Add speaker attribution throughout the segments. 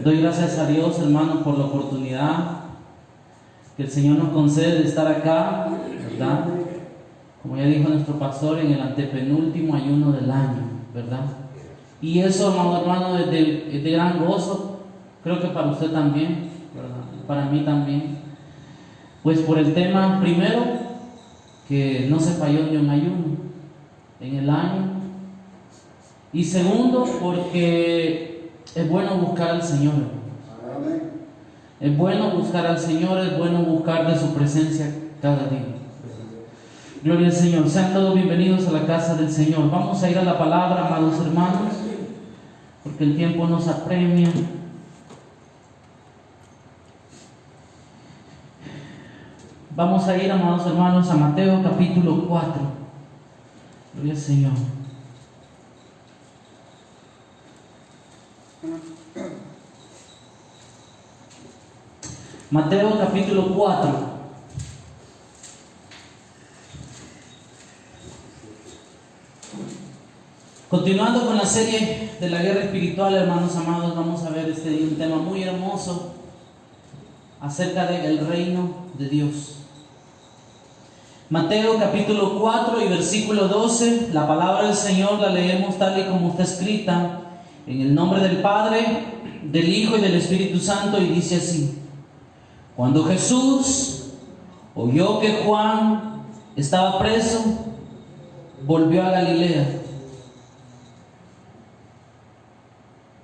Speaker 1: Doy gracias a Dios, hermanos, por la oportunidad que el Señor nos concede de estar acá, ¿verdad? Como ya dijo nuestro pastor, en el antepenúltimo ayuno del año, ¿verdad? Y eso, hermano, es de gran gozo, creo que para usted también, ¿verdad? Para mí también. Pues por el tema, primero, que no se falló ni un ayuno en el año. Y segundo, porque es bueno buscar al Señor. Es bueno buscar al Señor, es bueno buscar de su presencia cada día. Gloria al Señor. Sean todos bienvenidos a la casa del Señor. Vamos a ir a la palabra, amados hermanos, porque el tiempo nos apremia. Vamos a ir, amados hermanos, a Mateo capítulo 4. Gloria al Señor. Mateo capítulo 4. Continuando con la serie de la guerra espiritual, hermanos amados, vamos a ver este día un tema muy hermoso acerca del reino de Dios. Mateo capítulo 4 y versículo 12, la palabra del Señor la leemos tal y como está escrita, en el nombre del Padre, del Hijo y del Espíritu Santo, y dice así: Cuando Jesús oyó que Juan estaba preso, volvió a Galilea.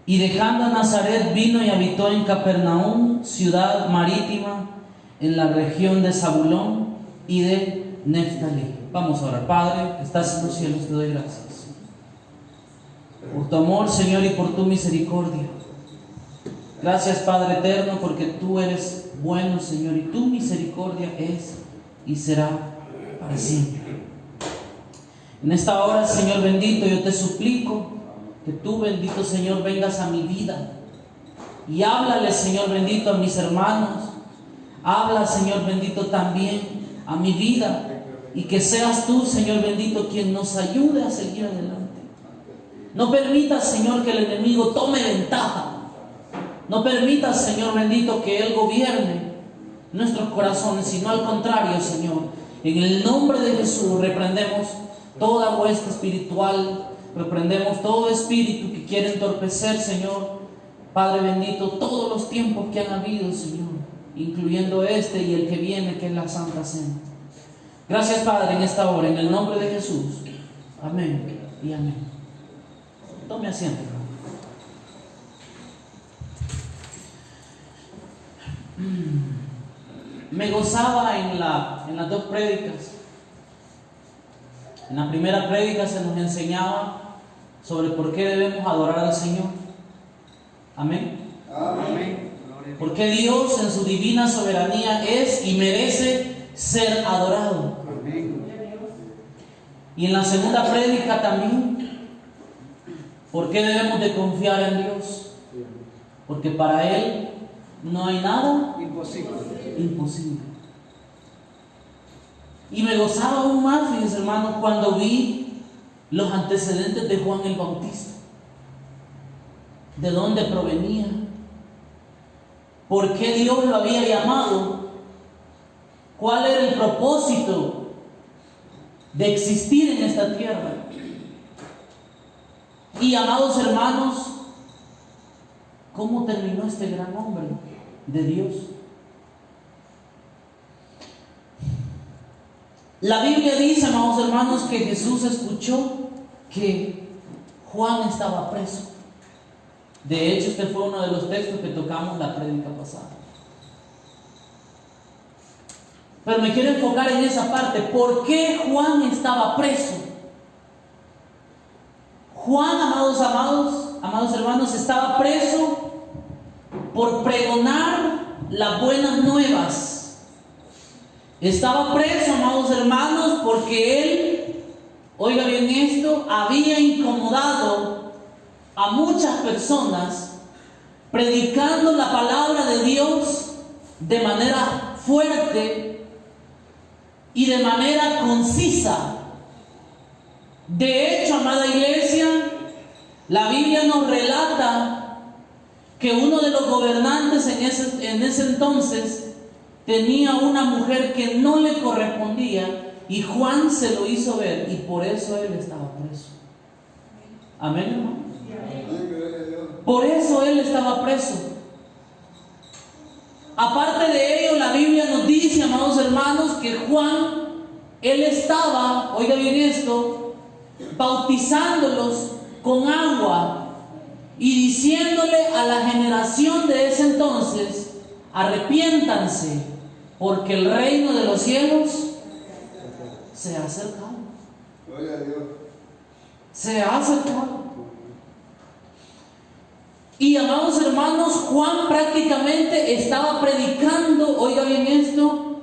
Speaker 1: Y dejando a Nazaret, vino y habitó en Capernaum, ciudad marítima, en la región de Zabulón y de Neftalí. Vamos a orar. Padre, que estás en los cielos, te doy gracias por tu amor, Señor, y por tu misericordia. Gracias, Padre eterno, porque tú eres bueno, Señor, y tu misericordia es y será para siempre. En esta hora, Señor bendito, yo te suplico que tú, bendito Señor, vengas a mi vida y háblale, Señor bendito, a mis hermanos. Habla, Señor bendito, también a mi vida, y que seas tú, Señor bendito, quien nos ayude a seguir adelante. No permitas, Señor, que el enemigo tome ventaja. No permitas, Señor bendito, que Él gobierne nuestros corazones, sino al contrario, Señor. En el nombre de Jesús reprendemos toda hueste espiritual, reprendemos todo espíritu que quiere entorpecer, Señor, Padre bendito, todos los tiempos que han habido, Señor, incluyendo este y el que viene, que es la Santa Cena. Gracias, Padre, en esta hora, en el nombre de Jesús. Amén y amén. Tome asiento. Me gozaba en las dos prédicas. En la primera prédica se nos enseñaba sobre por qué debemos adorar al Señor. Amén.
Speaker 2: Amén.
Speaker 1: Porque Dios en su divina soberanía es y merece ser adorado.
Speaker 2: Amén.
Speaker 1: Y en la segunda prédica también, ¿por qué debemos de confiar en Dios? Porque para Él no hay nada imposible. Y me gozaba aún más, mis hermanos, cuando vi los antecedentes de Juan el Bautista. ¿De dónde provenía? ¿Por qué Dios lo había llamado? ¿Cuál era el propósito de existir en esta tierra? Y, amados hermanos, ¿cómo terminó este gran hombre de Dios? La Biblia dice, amados hermanos, que Jesús escuchó que Juan estaba preso. De hecho, este fue uno de los textos que tocamos la prédica pasada. Pero me quiero enfocar en esa parte. ¿Por qué Juan estaba preso? Juan, amados hermanos, estaba preso por pregonar las buenas nuevas. Estaba preso, amados hermanos, porque él, oiga bien esto, había incomodado a muchas personas predicando la palabra de Dios de manera fuerte y de manera concisa. De hecho, amada iglesia, la Biblia nos relata que uno de los gobernantes en ese entonces tenía una mujer que no le correspondía, y Juan se lo hizo ver, y por eso él estaba preso. Amén, hermano. Por eso él estaba preso. Aparte de ello, la Biblia nos dice, amados hermanos, que Juan, él estaba, oiga bien esto, bautizándolos con agua y diciéndole a la generación de ese entonces: arrepiéntanse, porque el reino de los cielos se ha acercado.
Speaker 2: Gloria a Dios.
Speaker 1: Se ha acercado. Y amados hermanos, Juan prácticamente estaba predicando, oiga bien esto,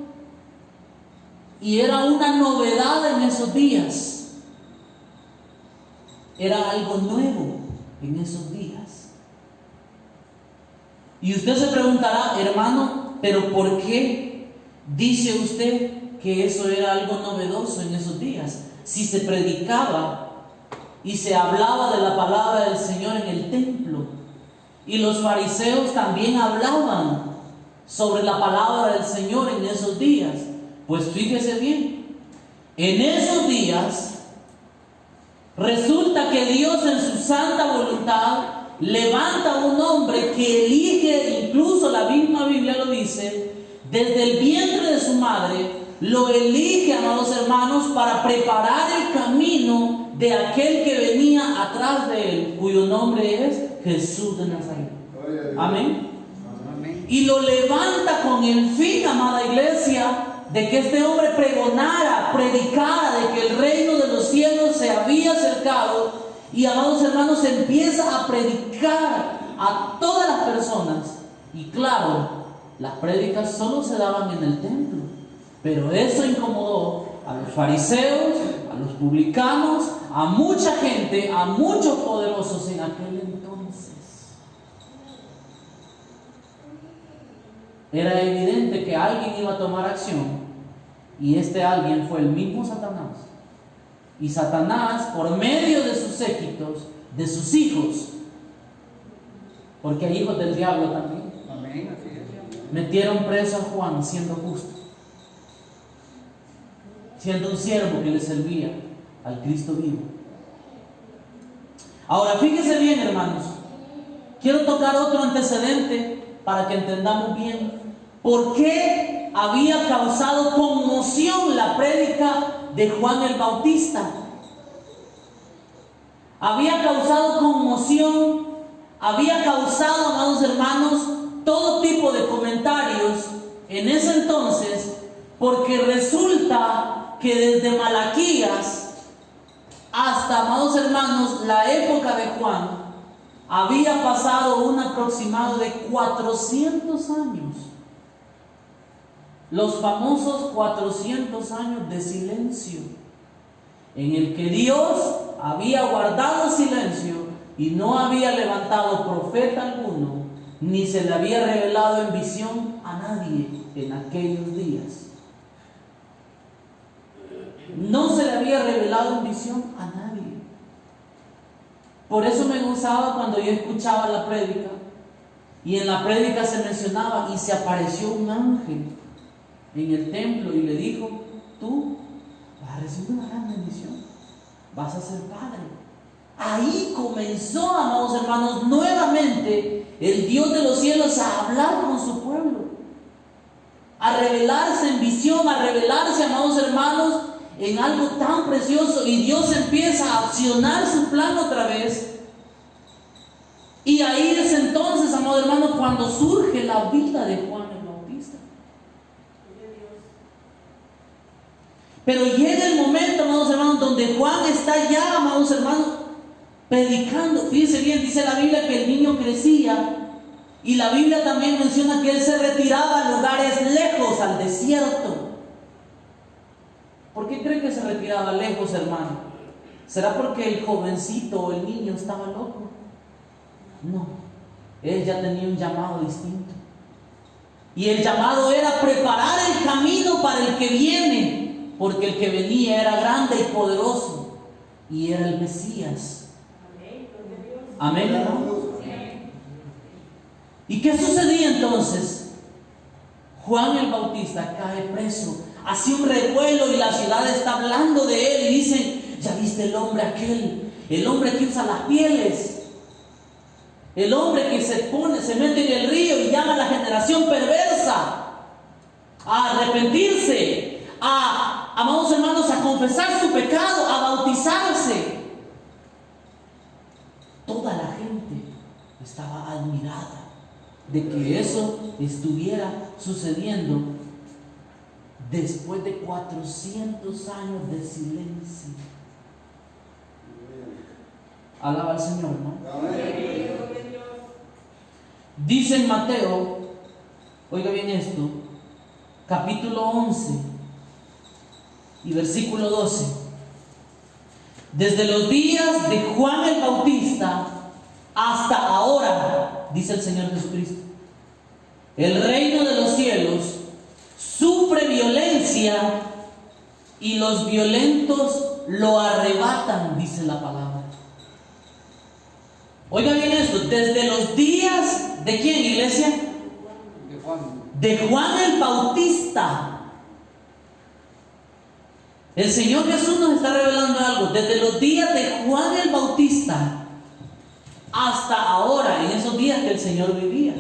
Speaker 1: y era una novedad en esos días. Era algo nuevo en esos días. Y usted se preguntará, hermano, ¿pero por qué dice usted que eso era algo novedoso en esos días? Si se predicaba y se hablaba de la palabra del Señor en el templo, y los fariseos también hablaban sobre la palabra del Señor en esos días. Pues fíjese bien, en esos días resulta que Dios en su santa voluntad levanta a un hombre que elige, incluso la misma Biblia lo dice, desde el vientre de su madre, lo elige, amados hermanos, para preparar el camino de aquel que venía atrás de él, cuyo nombre es Jesús de Nazaret. Amén. Y lo levanta con el fin, amada iglesia, de que este hombre pregonara, predicara de que el reino de los cielos se había acercado. Y, amados hermanos, empieza a predicar a todas las personas. Y claro, las prédicas solo se daban en el templo, pero eso incomodó a los fariseos, a los publicanos, a mucha gente, a muchos poderosos en aquel entonces. Era evidente que alguien iba a tomar acción, y este alguien fue el mismo Satanás. Y Satanás, por medio de sus séquitos, de sus hijos, porque hay hijos del diablo también, metieron preso a Juan siendo justo, siendo un siervo que le servía al Cristo vivo. Ahora fíjese bien, hermanos, quiero tocar otro antecedente para que entendamos bien por qué había causado conmoción la prédica de Juan el Bautista. Había causado conmoción, había causado, amados hermanos, todo tipo de comentarios en ese entonces, porque resulta que desde Malaquías hasta, amados hermanos, la época de Juan, había pasado un aproximado de 400 años. Los famosos 400 años de silencio, en el que Dios había guardado silencio y no había levantado profeta alguno, ni se le había revelado en visión a nadie en aquellos días. No se le había revelado en visión a nadie. Por eso me gozaba cuando yo escuchaba la prédica, y en la prédica se mencionaba, y se apareció un ángel en el templo y le dijo: tú vas a recibir una gran bendición, vas a ser padre. Ahí comenzó, amados hermanos, nuevamente el Dios de los cielos a hablar con su pueblo, a revelarse en visión, a revelarse, amados hermanos, en algo tan precioso. Y Dios empieza a accionar su plan otra vez. Y ahí es entonces, amados hermanos, cuando surge la vida de Juan el Bautista. Pero llega el momento, amados hermanos, donde Juan está ya, amados hermanos, predicando. Fíjense bien, dice la Biblia que el niño crecía, y la Biblia también menciona que él se retiraba a lugares lejos, al desierto. ¿Por qué cree que se retiraba lejos, hermano? ¿Será porque el jovencito o el niño estaba loco? No, él ya tenía un llamado distinto. Y el llamado era preparar el camino para el que viene, porque el que venía era grande y poderoso, y era el Mesías. Amén, hermano. ¿Y qué sucedía entonces? Juan el Bautista cae preso, hace un revuelo y la ciudad está hablando de él y dicen: ¿ya viste el hombre aquel? El hombre que usa las pieles, el hombre que se mete en el río y llama a la generación perversa a arrepentirse, amados hermanos, a confesar su pecado, a bautizarse. Toda la gente estaba admirada de que eso estuviera sucediendo después de 400 años de silencio. Alaba al Señor, ¿no? Dice en Mateo, oiga bien esto, capítulo 11 y versículo 12: desde los días de Juan el Bautista hasta ahora, dice el Señor Jesucristo, el reino de los cielos sufre violencia y los violentos lo arrebatan, dice la palabra. Oiga bien esto, desde los días ¿de quién, iglesia?
Speaker 2: De Juan.
Speaker 1: De Juan el Bautista. El Señor Jesús nos está revelando algo. Desde los días de Juan el Bautista hasta ahora, en esos días que el Señor vivía.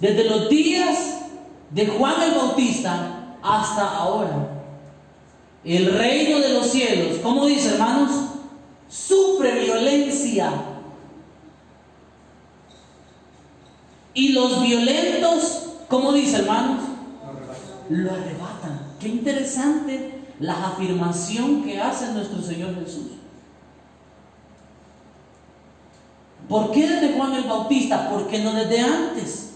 Speaker 1: Desde los días de Juan el Bautista hasta ahora, el reino de los cielos, ¿cómo dice, hermanos? Sufre violencia. Y los violentos, ¿cómo dice, hermanos? Lo arrebatan. Qué interesante la afirmación que hace nuestro Señor Jesús. ¿Por qué desde Juan el Bautista? ¿Por qué no desde antes?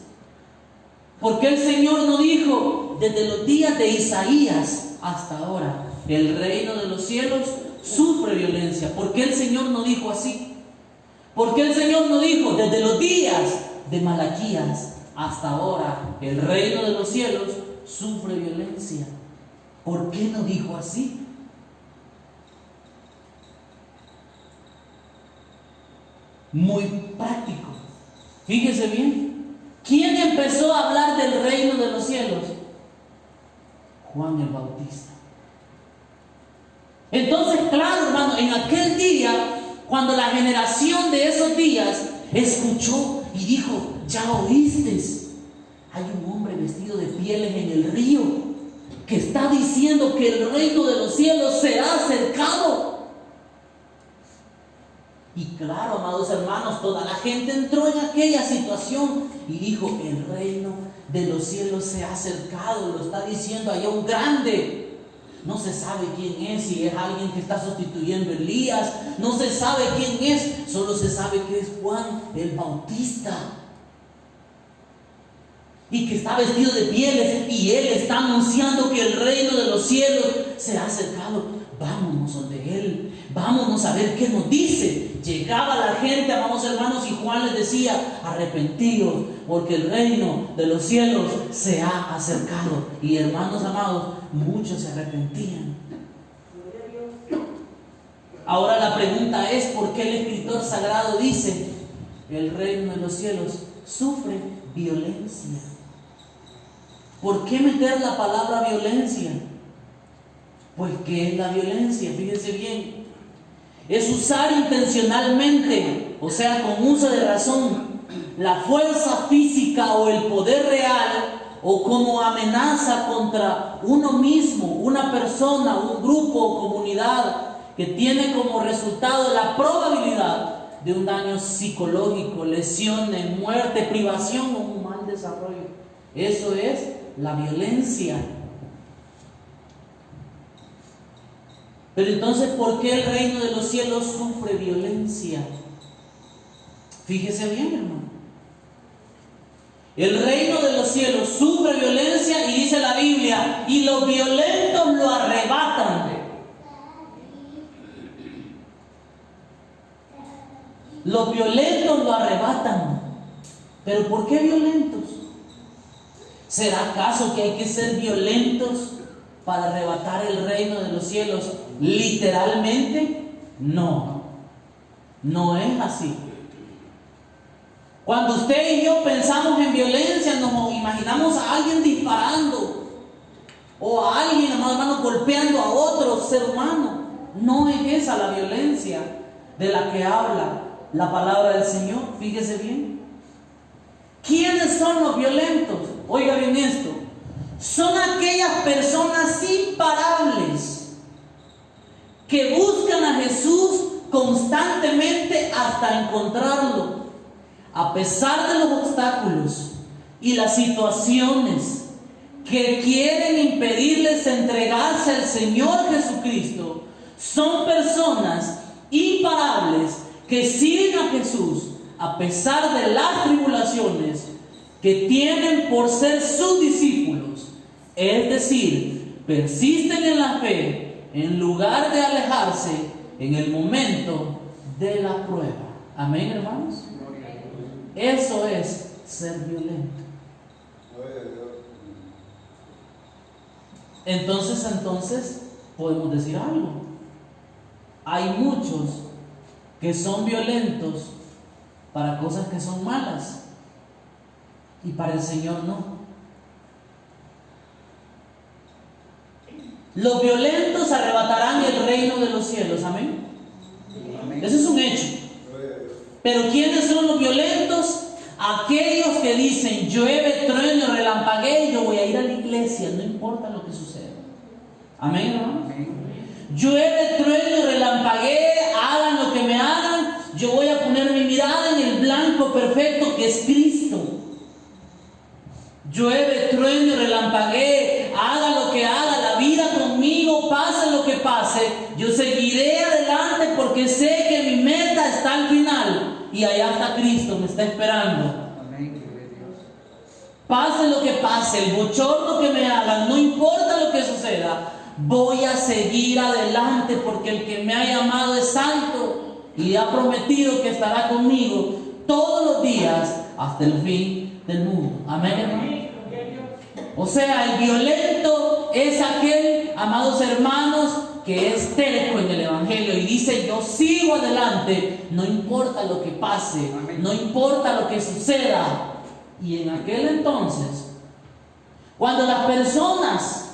Speaker 1: ¿Por qué el Señor no dijo desde los días de Isaías hasta ahora? El reino de los cielos sufre violencia. ¿Por qué el Señor no dijo así? ¿Por qué el Señor no dijo desde los días de Malaquías hasta ahora el reino de los cielos sufre violencia? ¿Por qué no dijo así? Muy práctico. Fíjese bien. ¿Quién empezó a hablar del reino de los cielos? Juan el Bautista. Entonces, claro, hermano, en aquel día, cuando la generación de esos días escuchó y dijo: ¿ya oíste? Hay un hombre vestido de pieles en el río que está diciendo que el reino de los cielos se ha acercado. Y claro, amados hermanos, toda la gente entró en aquella situación y dijo: el reino de los cielos se ha acercado. Lo está diciendo allá un grande. No se sabe quién es, si es alguien que está sustituyendo a Elías. No se sabe quién es, solo se sabe que es Juan el Bautista. Y que está vestido de pieles y él está anunciando que el reino de los cielos se ha acercado. Vámonos donde él, vámonos a ver qué nos dice. Llegaba la gente, amados hermanos, y Juan les decía: arrepentidos, porque el reino de los cielos se ha acercado. Y hermanos amados, muchos se arrepentían. Ahora la pregunta es: ¿por qué el escritor sagrado dice el reino de los cielos sufre violencia? ¿Por qué meter la palabra violencia? Pues, ¿qué es la violencia? Fíjense bien. Es usar intencionalmente, o sea, con uso de razón, la fuerza física o el poder real, o como amenaza contra uno mismo, una persona, un grupo o comunidad, que tiene como resultado la probabilidad de un daño psicológico, lesiones, muerte, privación o un mal desarrollo. Eso es la violencia. Pero entonces, ¿por qué el reino de los cielos sufre violencia? Fíjese bien, hermano. El reino de los cielos sufre violencia y dice la Biblia: y los violentos lo arrebatan. Los violentos lo arrebatan. ¿Pero por qué violentos? ¿Será acaso que hay que ser violentos para arrebatar el reino de los cielos literalmente? No, no es así. Cuando usted y yo pensamos en violencia, nos imaginamos a alguien disparando o a alguien, amado hermano, golpeando a otro ser humano. No es esa la violencia de la que habla la palabra del Señor. Fíjese bien. ¿Quiénes son los violentos? Oiga bien esto. Son aquellas personas imparables que buscan a Jesús constantemente hasta encontrarlo, a pesar de los obstáculos y las situaciones que quieren impedirles entregarse al Señor Jesucristo. Son personas imparables que siguen a Jesús a pesar de las tribulaciones que tienen por ser sus discípulos. Es decir, persisten en la fe en lugar de alejarse en el momento de la prueba. Amén, hermanos. Eso es ser violento. Entonces podemos decir algo. Hay muchos que son violentos para cosas que son malas y para el Señor no. Los violentos arrebatarán el reino de los cielos. Amén. Ese es un hecho. Pero ¿quiénes son los violentos? Aquellos que dicen: llueve, trueno, relampaguee, yo voy a ir a la iglesia, no importa lo que suceda. Amén, hermanos. Llueve, trueno, relampaguee, hagan lo que me hagan, yo voy a poner mi mirada en el blanco perfecto que es Cristo. Llueve, trueno, relampaguee, haga lo que haga, la vida conmigo, pase lo que pase, yo seguiré adelante porque sé que mi meta está al final y allá está Cristo, me está esperando. Pase lo que pase, el bochorno que me hagan, no importa lo que suceda, voy a seguir adelante porque el que me ha llamado es santo y ha prometido que estará conmigo todos los días hasta el fin del mundo. Amén, hermano. O sea, el violento es aquel, amados hermanos, que es terco en el Evangelio y dice: yo sigo adelante, no importa lo que pase, no importa lo que suceda. Y en aquel entonces, cuando las personas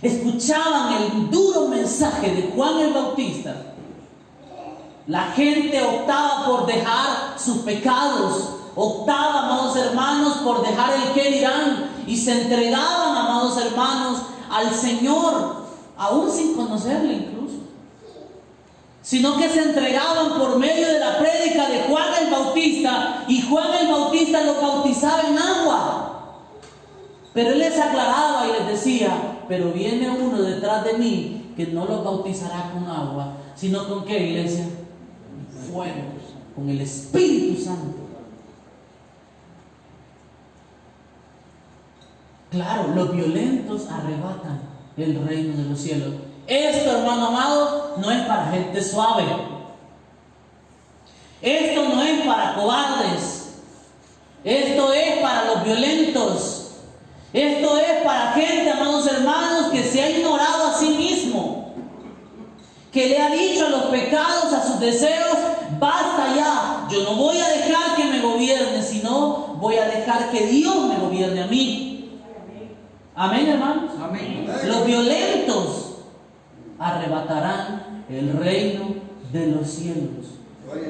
Speaker 1: escuchaban el duro mensaje de Juan el Bautista, la gente optaba por dejar sus pecados, optaba, amados hermanos, por dejar el qué dirán y se entregaban, amados hermanos, al Señor, aún sin conocerle incluso, sino que se entregaban por medio de la prédica de Juan el Bautista, y Juan el Bautista los bautizaba en agua. Pero él les aclaraba y les decía: pero viene uno detrás de mí que no los bautizará con agua, sino con ¿qué, iglesia? Fuego, con el Espíritu Santo. Claro, los violentos arrebatan el reino de los cielos. Esto, hermano amado, no es para gente suave. Esto no es para cobardes. Esto es para los violentos. Esto es para gente, amados hermanos, que se ha ignorado a sí mismo, que le ha dicho a los pecados, a sus deseos: basta ya, yo no voy a dejar que me gobierne, sino voy a dejar que Dios me gobierne a mí. Amén, hermanos. Amén. Los violentos arrebatarán el reino de los cielos.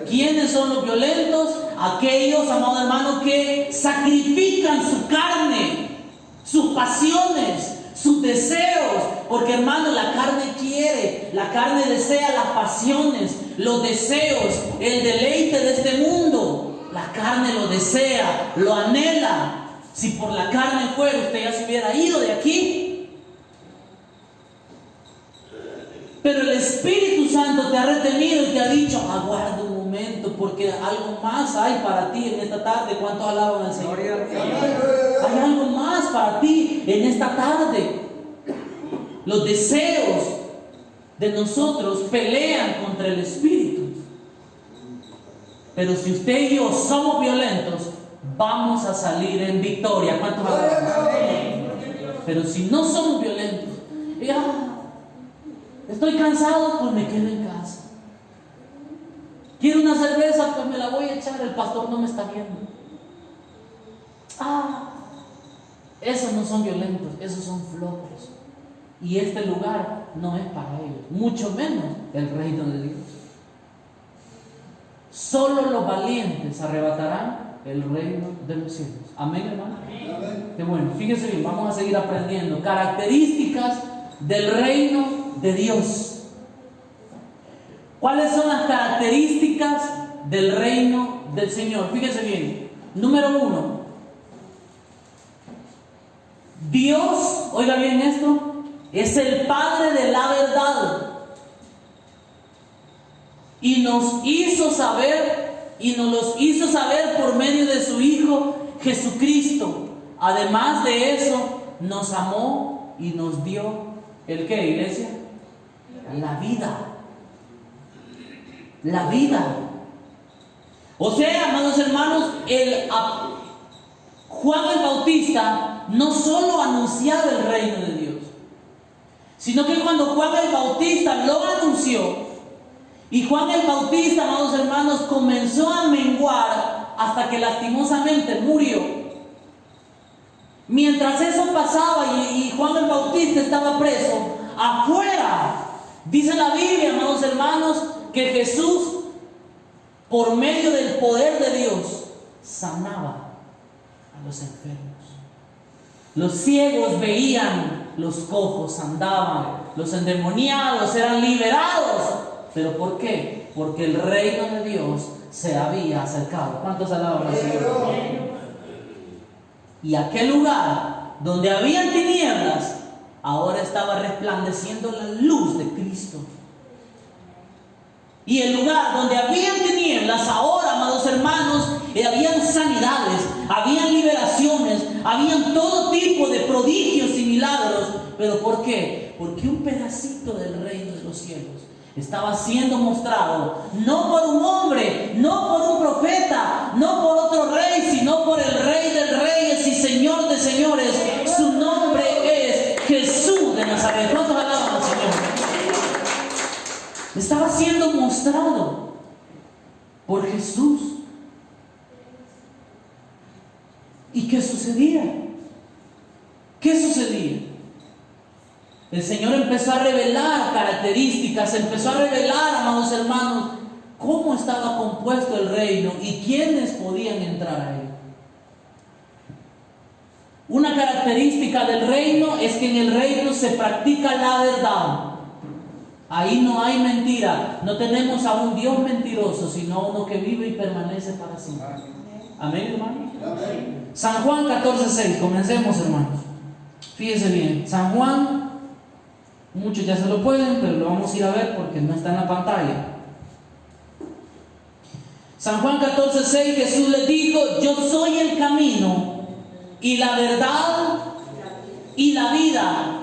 Speaker 1: ¿Quiénes son los violentos? Aquellos, amados hermanos, que sacrifican su carne, sus pasiones, sus deseos, porque, hermano, la carne quiere, la carne desea las pasiones, los deseos, el deleite de este mundo. La carne lo desea, lo anhela. Si por la carne fuera, usted ya se hubiera ido de aquí. Pero el Espíritu Santo te ha retenido y te ha dicho: aguarda un momento, porque algo más hay para ti en esta tarde. ¿Cuántos alaban al Señor? Hay algo más para ti en esta tarde. Los deseos de nosotros pelean contra el Espíritu. Pero si usted y yo somos violentos, vamos a salir en victoria. ¿Cuántos alaban? Pero si no somos violentos, estoy cansado, pues me quedo en casa. Quiero una cerveza, pues me la voy a echar, el pastor no me está viendo. Esos no son violentos, esos son flojos. Y este lugar no es para ellos, mucho menos el reino de Dios. Solo los valientes arrebatarán el reino de los cielos. Amén, hermano. Qué bueno, fíjese bien, vamos a seguir aprendiendo características del reino de Dios. ¿Cuáles son las características del reino del Señor? Fíjese bien. Número 1. Dios, oiga bien esto, es el Padre de la verdad. Y nos hizo saber, por medio de su Hijo Jesucristo. Además de eso, nos amó y nos dio, ¿el qué, iglesia? La vida. La vida. O sea, amados hermanos, Juan el Bautista no solo anunciaba el reino de Dios, sino que cuando Juan el Bautista lo anunció, y Juan el Bautista, amados hermanos, comenzó a menguar hasta que lastimosamente murió. Mientras eso pasaba y Juan el Bautista estaba preso, afuera, dice la Biblia, amados hermanos, que Jesús, por medio del poder de Dios, sanaba a los enfermos. Los ciegos veían, los cojos andaban, los endemoniados eran liberados. ¿Pero por qué? Porque el reino de Dios se había acercado. ¿Cuántos alaban al Señor? Y aquel lugar donde habían tinieblas, ahora estaba resplandeciendo la luz de Cristo. Y el lugar donde habían tinieblas, ahora, amados hermanos, habían sanidades, habían liberaciones, habían todo tipo de prodigios y milagros. ¿Pero por qué? Porque un pedacito del reino de los cielos estaba siendo mostrado, no por un hombre, no por un profeta, no por otro rey, sino por el Rey de Reyes y Señor de Señores. Su nombre es Jesús de Nazaret. ¿Cuántos alaban al Señor? Estaba siendo mostrado por Jesús. ¿Y qué sucedía? ¿Qué sucedía? El Señor empezó a revelar características, empezó a revelar, amados hermanos, cómo estaba compuesto el reino y quiénes podían entrar a él. Una característica del reino es que en el reino se practica la verdad. Ahí no hay mentira. No tenemos a un Dios mentiroso, sino uno que vive y permanece para siempre. Amén, hermanos. Amén. San Juan 14:6. Comencemos, hermanos. Fíjense bien. San Juan, muchos ya se lo pueden, pero lo vamos a ir a ver porque no está en la pantalla. San Juan 14:6, Jesús les dijo: yo soy el camino y la verdad y la vida.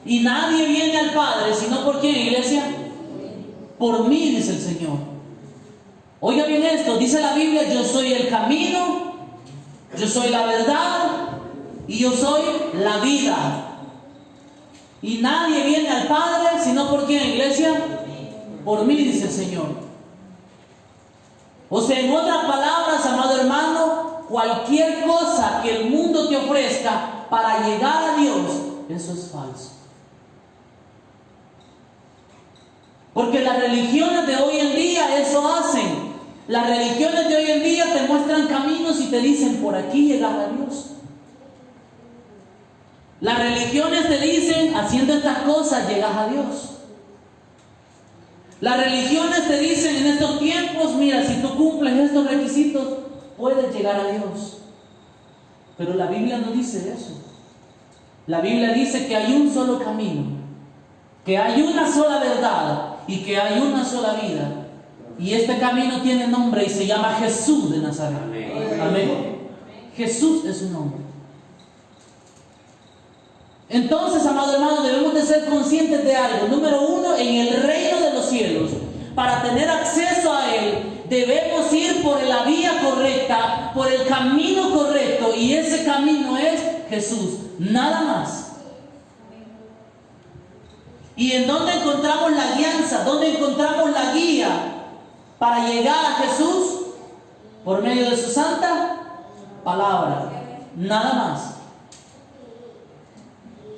Speaker 1: Y nadie viene al Padre sino por quién, iglesia. Por mí, dice el Señor. Oiga bien esto, dice la Biblia: yo soy el camino, yo soy la verdad y yo soy la vida. Y nadie viene al Padre sino por quién, iglesia. Por mí, dice el Señor. O sea, en otras palabras, amado hermano, cualquier cosa que el mundo te ofrezca para llegar a Dios, eso es falso. Porque las religiones de hoy en día eso hacen. Las religiones de hoy en día te muestran caminos y te dicen: por aquí llegas a Dios. Las religiones te dicen: haciendo estas cosas llegas a Dios. Las religiones te dicen en estos tiempos: mira, si tú cumples estos requisitos, puedes llegar a Dios. Pero la Biblia no dice eso. La Biblia dice que hay un solo camino, que hay una sola verdad y que hay una sola vida. Y este camino tiene nombre y se llama Jesús de Nazaret. Amén. Amén. Jesús es su nombre. Entonces, amado hermano, debemos de ser conscientes de algo. Número uno, en el reino de los cielos, para tener acceso a Él, debemos ir por la vía correcta, por el camino correcto. Y ese camino es Jesús, nada más. ¿Y en dónde encontramos la guianza? ¿Dónde encontramos la guía? para llegar a Jesús por medio de su santa palabra. Nada más.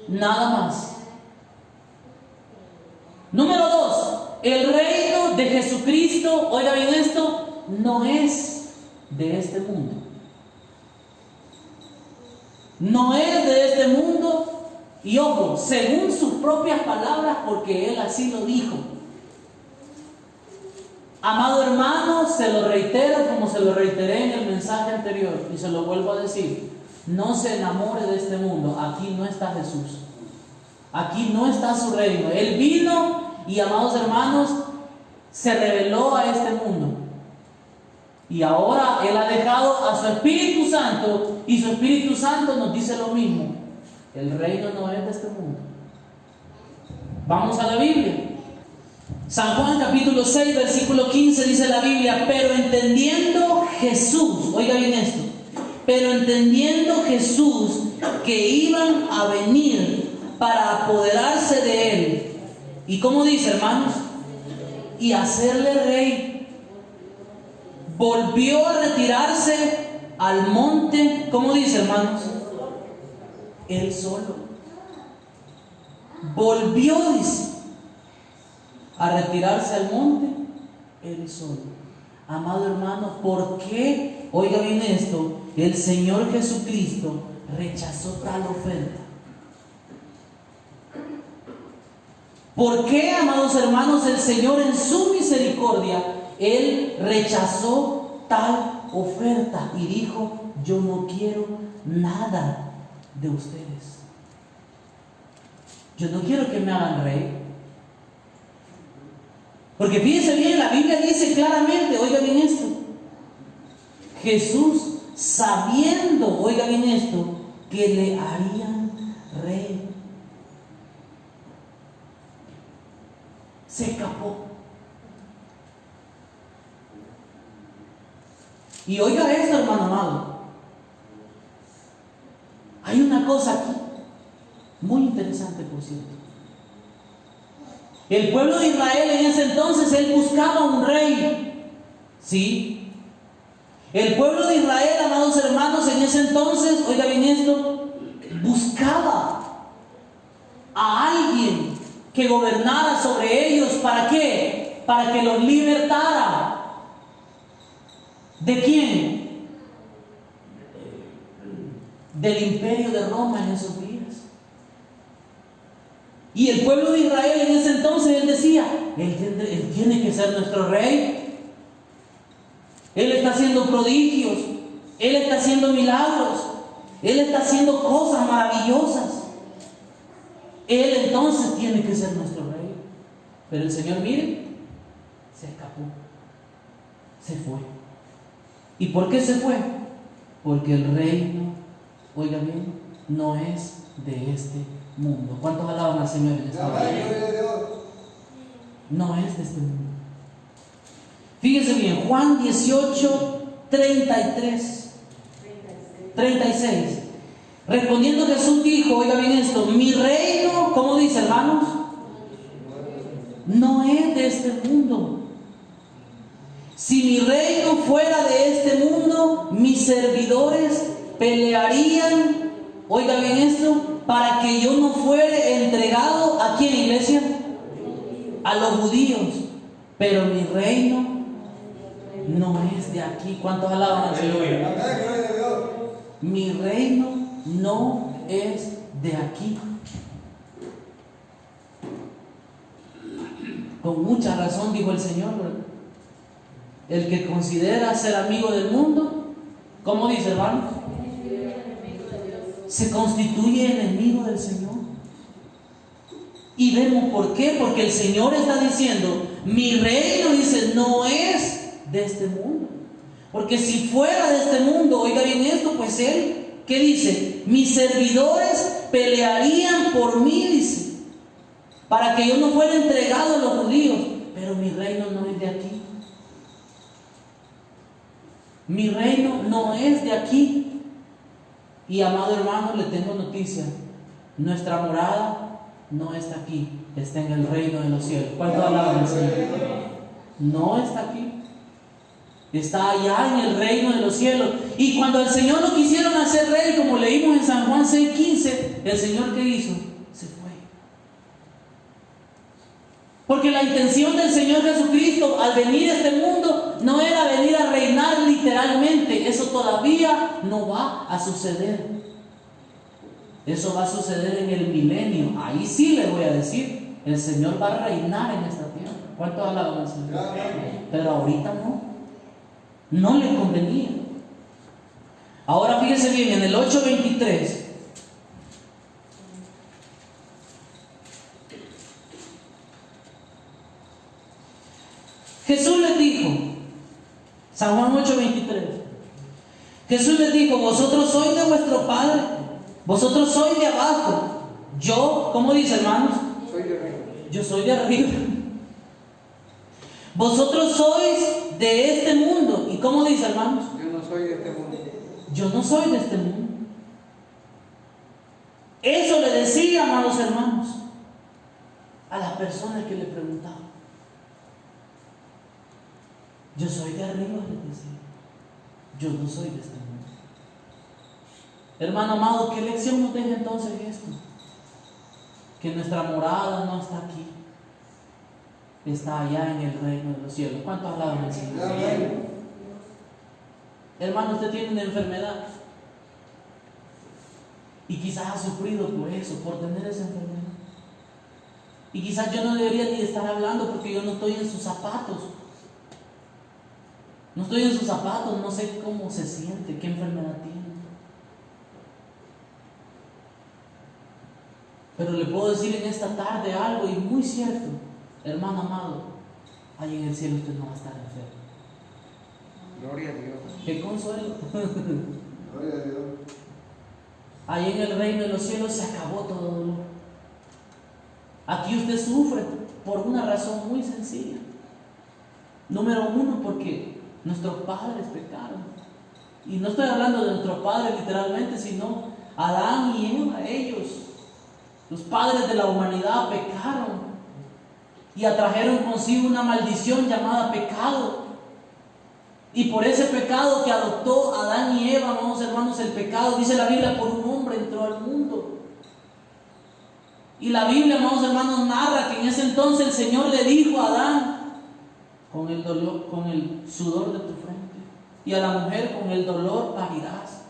Speaker 1: Nada más. Número 2. El reino de Jesucristo, oiga bien esto, no es de este mundo. No es de este mundo. Y ojo, según sus propias palabras, porque Él así lo dijo. Amado hermano, se lo reitero como se lo reiteré en el mensaje anterior y se lo vuelvo a decir: no se enamore de este mundo. Aquí no está Jesús. Aquí no está su reino. Él vino y, amados hermanos, se reveló a este mundo. Y ahora Él ha dejado a su Espíritu Santo, y su Espíritu Santo nos dice lo mismo: el reino no es de este mundo. Vamos a la Biblia. San Juan capítulo 6, versículo 15 dice la Biblia: pero entendiendo Jesús, oiga bien esto, pero entendiendo Jesús que iban a venir para apoderarse de Él. ¿Y cómo dice, hermanos? Y hacerle rey. Volvió a retirarse al monte. ¿Cómo dice, hermanos? Él solo. Volvió, dice, a retirarse al monte él solo. Amado hermano, ¿por qué, oiga bien esto, el Señor Jesucristo rechazó tal oferta? ¿Por qué, amados hermanos, el Señor en su misericordia, Él rechazó tal oferta y dijo: yo no quiero nada de ustedes? Yo no quiero que me hagan rey. Porque fíjense bien, la Biblia dice claramente, oiga bien esto, Jesús, sabiendo, oiga bien esto, que le harían rey, se escapó. Y oiga esto, hermano amado, hay una cosa aquí muy interesante, por cierto. El pueblo de Israel en ese entonces, él buscaba un rey. ¿Sí? El pueblo de Israel, amados hermanos, en ese entonces, oiga bien esto, buscaba a alguien que gobernara sobre ellos. ¿Para qué? Para que los libertara. ¿De quién? Del imperio de Roma en esos días. Y el pueblo de Israel en ese entonces, él decía: él tiene que ser nuestro rey. Él está haciendo prodigios, Él está haciendo milagros, Él está haciendo cosas maravillosas. Él entonces tiene que ser nuestro rey. Pero el Señor, mire, se escapó, se fue. ¿Y por qué se fue? Porque el reino, oiga bien, no es de este mundo. ¿Cuántos alaban al Señor en esta hora? No es de este mundo. Fíjense bien, Juan 18, 36. Respondiendo Jesús dijo, oiga bien esto: mi reino, ¿cómo dice, hermanos? No es de este mundo. Si mi reino fuera de este mundo, mis servidores pelearían, oiga bien esto, para que yo no fuere entregado ¿a quién, iglesia? A los judíos. Pero mi reino no es de aquí. ¿Cuántos alaban al Señor? Mi reino no es de aquí. Con mucha razón dijo el Señor, ¿verdad? El que considera ser amigo del mundo, ¿cómo dice, hermanos? Se constituye enemigo del Señor. Y vemos por qué. Porque el Señor está diciendo: mi reino, dice, no es de este mundo. Porque si fuera de este mundo, oiga bien esto, pues Él, ¿qué dice? Mis servidores pelearían por mí, dice, para que yo no fuera entregado a los judíos. Pero mi reino no es de aquí. Mi reino no es de aquí. Y amado hermano, le tengo noticia: nuestra morada no está aquí, está en el reino de los cielos. ¿Cuánto alaban al Señor? No está aquí. Está allá en el reino de los cielos. Y cuando el Señor lo quisieron hacer rey, como leímos en San Juan 6:15, el Señor, ¿qué hizo? Se fue. Porque la intención del Señor Jesucristo al venir a este mundo no era venir a reinar literalmente. Eso todavía no va a suceder. Eso va a suceder en el milenio. Ahí sí le voy a decir, el Señor va a reinar en esta tierra. ¿Cuánto alaban al Señor? Pero ahorita no. No le convenía. Ahora fíjese bien, en el 8:23. Jesús les dijo, San Juan 8:23. Jesús les dijo, vosotros sois de vuestro Padre, vosotros sois de abajo. Yo, ¿cómo dice, hermanos?
Speaker 2: Soy de arriba.
Speaker 1: Yo soy de arriba. Vosotros sois de este mundo. ¿Y cómo dice, hermanos?
Speaker 2: Yo no soy de este mundo.
Speaker 1: Yo no soy de este mundo. Eso le decía, amados hermanos, a las personas que le preguntaban. Yo soy de arriba, les decía. Yo no soy de este mundo. Hermano amado, ¿qué lección nos deja entonces esto? Que nuestra morada no está aquí. Está allá en el reino de los cielos. ¿Cuántos alaban al Señor? Hermano, usted tiene una enfermedad y quizás ha sufrido por eso, por tener esa enfermedad. Y quizás yo no debería ni estar hablando porque yo no estoy en sus zapatos. No estoy en sus zapatos, no sé cómo se siente, qué enfermedad tiene. Pero le puedo decir en esta tarde algo y muy cierto. Hermano amado, ahí en el cielo usted no va a estar enfermo.
Speaker 2: Gloria a Dios.
Speaker 1: ¡Qué consuelo!
Speaker 2: Gloria a Dios.
Speaker 1: Ahí en el reino de los cielos se acabó todo dolor. Aquí usted sufre por una razón muy sencilla. Número uno, porque nuestros padres pecaron. Y no estoy hablando de nuestros padres literalmente, sino Adán y Eva, ellos, los padres de la humanidad, pecaron y atrajeron consigo una maldición llamada pecado. Y por ese pecado que adoptó Adán y Eva, amados hermanos, el pecado, dice la Biblia, por un hombre entró al mundo. Y la Biblia, amados hermanos, narra que en ese entonces el Señor le dijo a Adán, con el dolor, con el sudor de tu frente, y a la mujer, con el dolor parirás.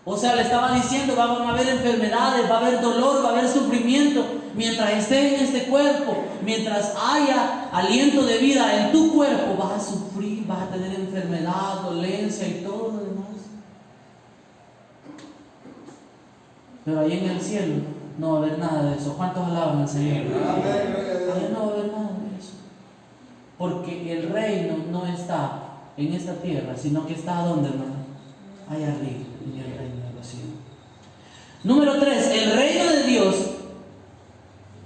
Speaker 1: O sea, le estaba diciendo, van a haber enfermedades, va a haber dolor, va a haber sufrimiento. Mientras estés en este cuerpo, mientras haya aliento de vida en tu cuerpo, vas a sufrir, vas a tener enfermedad, dolencia y todo lo demás. Pero ahí en el cielo no va a haber nada de eso. ¿Cuántos alaban al Señor? Ahí no va a haber nada de eso. Porque el reino no está en esta tierra, sino que está ¿dónde, hermano? Allá arriba, en el reino de los cielos. Número 3, el reino de Dios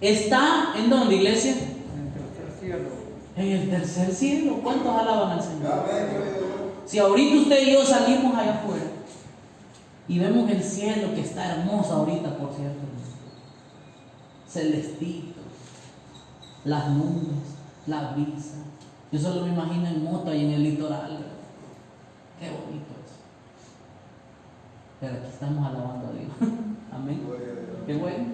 Speaker 1: está ¿en dónde, iglesia?
Speaker 2: En el tercer cielo.
Speaker 1: En el tercer cielo. ¿Cuántos alaban al Señor? Si ahorita usted y yo salimos allá afuera y vemos el cielo, que está hermoso ahorita, por cierto, celestito, las nubes, la brisa. Yo solo me imagino en moto y en el litoral. Qué bonito es. Pero aquí estamos alabando a Dios. Amén. Qué bueno.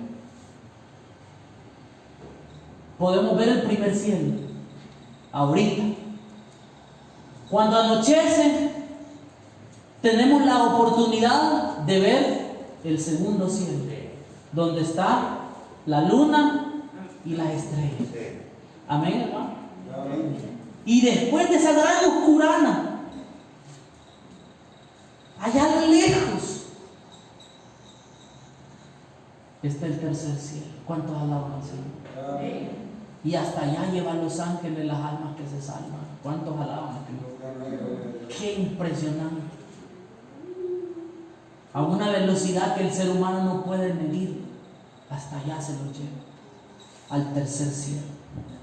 Speaker 1: Podemos ver el primer cielo ahorita. Cuando anochece, tenemos la oportunidad de ver el segundo cielo, donde está la luna y las estrellas. Amén, hermano. Y después de esa gran oscurana, allá a lo lejos, está el tercer cielo. ¿Cuántos alaban al Señor? Y hasta allá llevan los ángeles las almas que se salvan. ¿Cuántos alaban a Cristo? Qué impresionante. A una velocidad que el ser humano no puede medir. Hasta allá se los lleva. Al tercer cielo.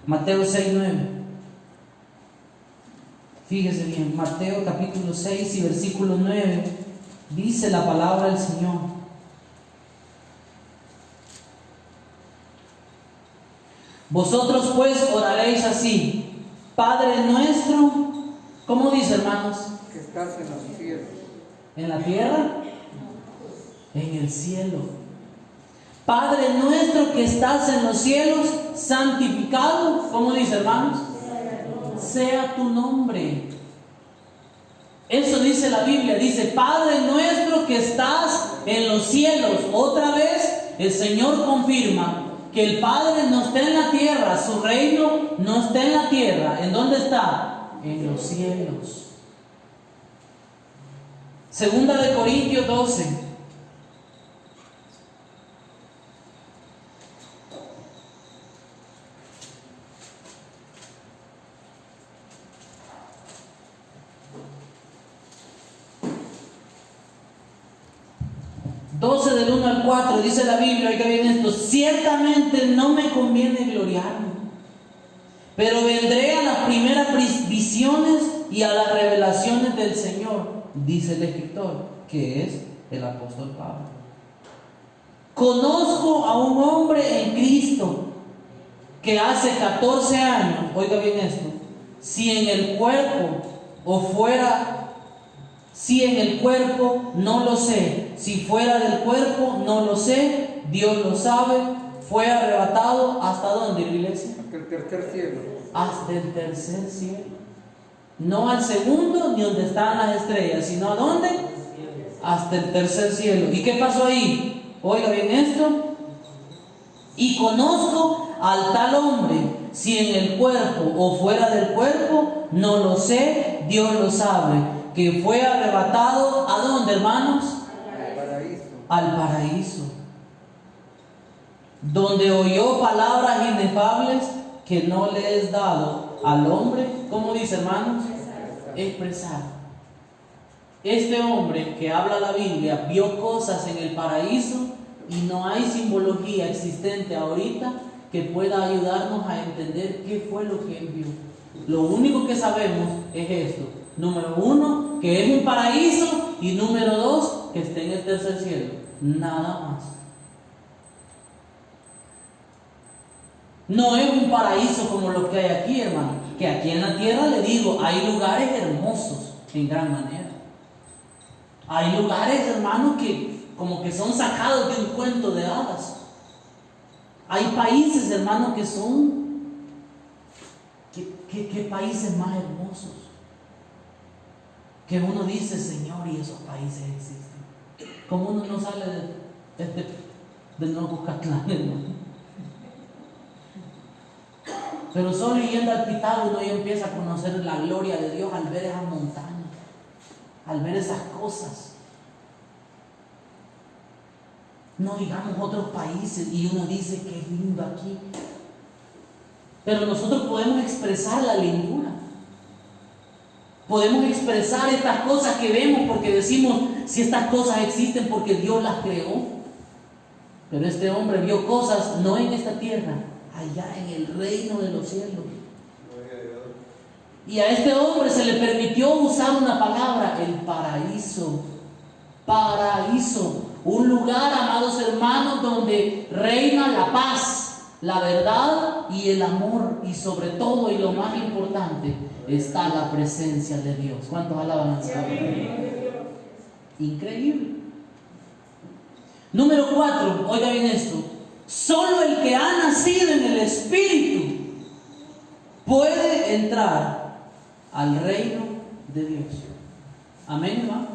Speaker 1: Mateo 6:9. Fíjese bien, Mateo capítulo 6 y versículo 9. Dice la palabra del Señor. Vosotros pues oraréis así: Padre nuestro ¿Cómo dice, hermanos?
Speaker 2: Que estás en los cielos.
Speaker 1: ¿En la tierra? En el cielo. Padre nuestro que estás en los cielos, santificado, ¿cómo dice, hermanos? Sea tu nombre. Eso dice la Biblia, dice, Padre nuestro que estás en los cielos. Otra vez el Señor confirma que el Padre no está en la tierra, su reino no está en la tierra. ¿En dónde está? En los cielos. Segunda de Corintios 12. Del 1 al 4 dice la Biblia, oiga bien esto, ciertamente no me conviene gloriarme, pero vendré a las primeras visiones y a las revelaciones del Señor, dice el escritor, que es el apóstol Pablo. Conozco a un hombre en Cristo que hace 14 años, oiga bien esto, si en el cuerpo no lo sé, si fuera del cuerpo no lo sé, Dios lo sabe, fue arrebatado ¿hasta dónde, iglesia?
Speaker 2: Hasta el tercer cielo.
Speaker 1: Hasta el tercer cielo. No al segundo ni donde están las estrellas, sino ¿a dónde? Hasta el tercer cielo. ¿Y qué pasó ahí? Oiga bien esto. Y conozco al tal hombre, si en el cuerpo o fuera del cuerpo, no lo sé, Dios lo sabe, que fue arrebatado, ¿a dónde, hermanos?
Speaker 2: Al paraíso.
Speaker 1: Al paraíso, donde oyó palabras inefables que no le es dado al hombre, ¿cómo dice, hermanos? Expresar. Este hombre que habla la Biblia vio cosas en el paraíso y no hay simbología existente ahorita que pueda ayudarnos a entender qué fue lo que él vio. Lo único que sabemos es esto. Número 1, que es un paraíso, y número 2, que esté en el tercer cielo. Nada más. No es un paraíso como lo que hay aquí, hermano. Que aquí en la tierra, le digo, hay lugares hermosos en gran manera. Hay lugares, hermano, que como que son sacados de un cuento de hadas. Hay países, hermano, que son... ¿Qué países más hermosos? Que uno dice, Señor, y esos países existen. Como uno no sale de Nuevo Catlán, hermano. Pero solo yendo al Pital uno ya empieza a conocer la gloria de Dios al ver esas montañas, al ver esas cosas. No digamos otros países y uno dice que es lindo aquí. Pero nosotros podemos expresar la lindura. Podemos expresar estas cosas que vemos porque decimos, si estas cosas existen porque Dios las creó. Pero este hombre vio cosas no en esta tierra, allá en el reino de los cielos. Y a este hombre se le permitió usar una palabra, el paraíso. Paraíso. Un lugar, amados hermanos, donde reina la paz, la verdad y el amor. Y sobre todo, y lo más importante, está la presencia de Dios. ¿Cuántos alaban al Señor? Increíble. Número 4, oiga bien esto. Solo el que ha nacido en el Espíritu puede entrar al reino de Dios. Amén, hermano.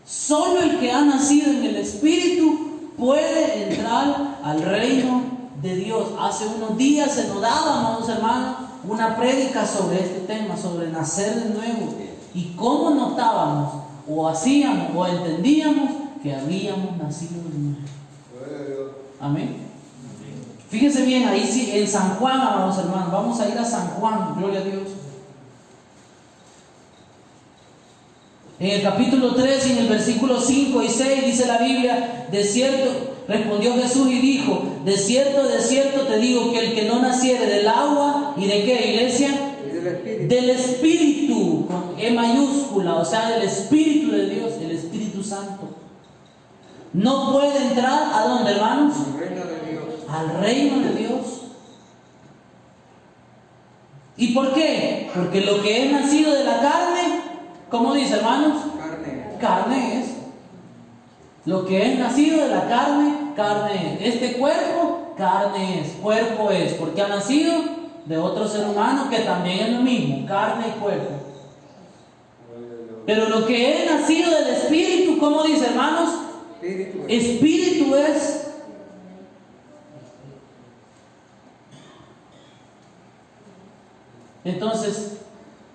Speaker 1: Solo el que ha nacido en el Espíritu puede entrar al reino de Dios. Hace unos días se nos daba, amados hermanos, una prédica sobre este tema, sobre nacer de nuevo. Y cómo notábamos, o hacíamos, o entendíamos que habíamos nacido de nuevo. Amén. Fíjense bien, ahí sí, en San Juan, amados hermanos, vamos a ir a San Juan, gloria a Dios. En el capítulo 3, en el versículo 5 y 6, dice la Biblia, de cierto, respondió Jesús y dijo, de cierto te digo que el que no naciere del agua, ¿y de qué, iglesia? Del Espíritu, con E mayúscula, o sea, del Espíritu de Dios, el Espíritu Santo. No puede entrar, ¿a dónde, hermanos?
Speaker 2: Al reino de Dios.
Speaker 1: Al reino de Dios. ¿Y por qué? Porque lo que es nacido de la carne, ¿cómo dice, hermanos?
Speaker 2: Carne.
Speaker 1: Carne es. Lo que es nacido de la carne, carne es. Este cuerpo, carne es. Cuerpo es. Porque ha nacido de otro ser humano que también es lo mismo. Carne y cuerpo. Pero lo que es nacido del Espíritu, ¿cómo dice, hermanos?
Speaker 2: Espíritu es.
Speaker 1: Espíritu es. Entonces,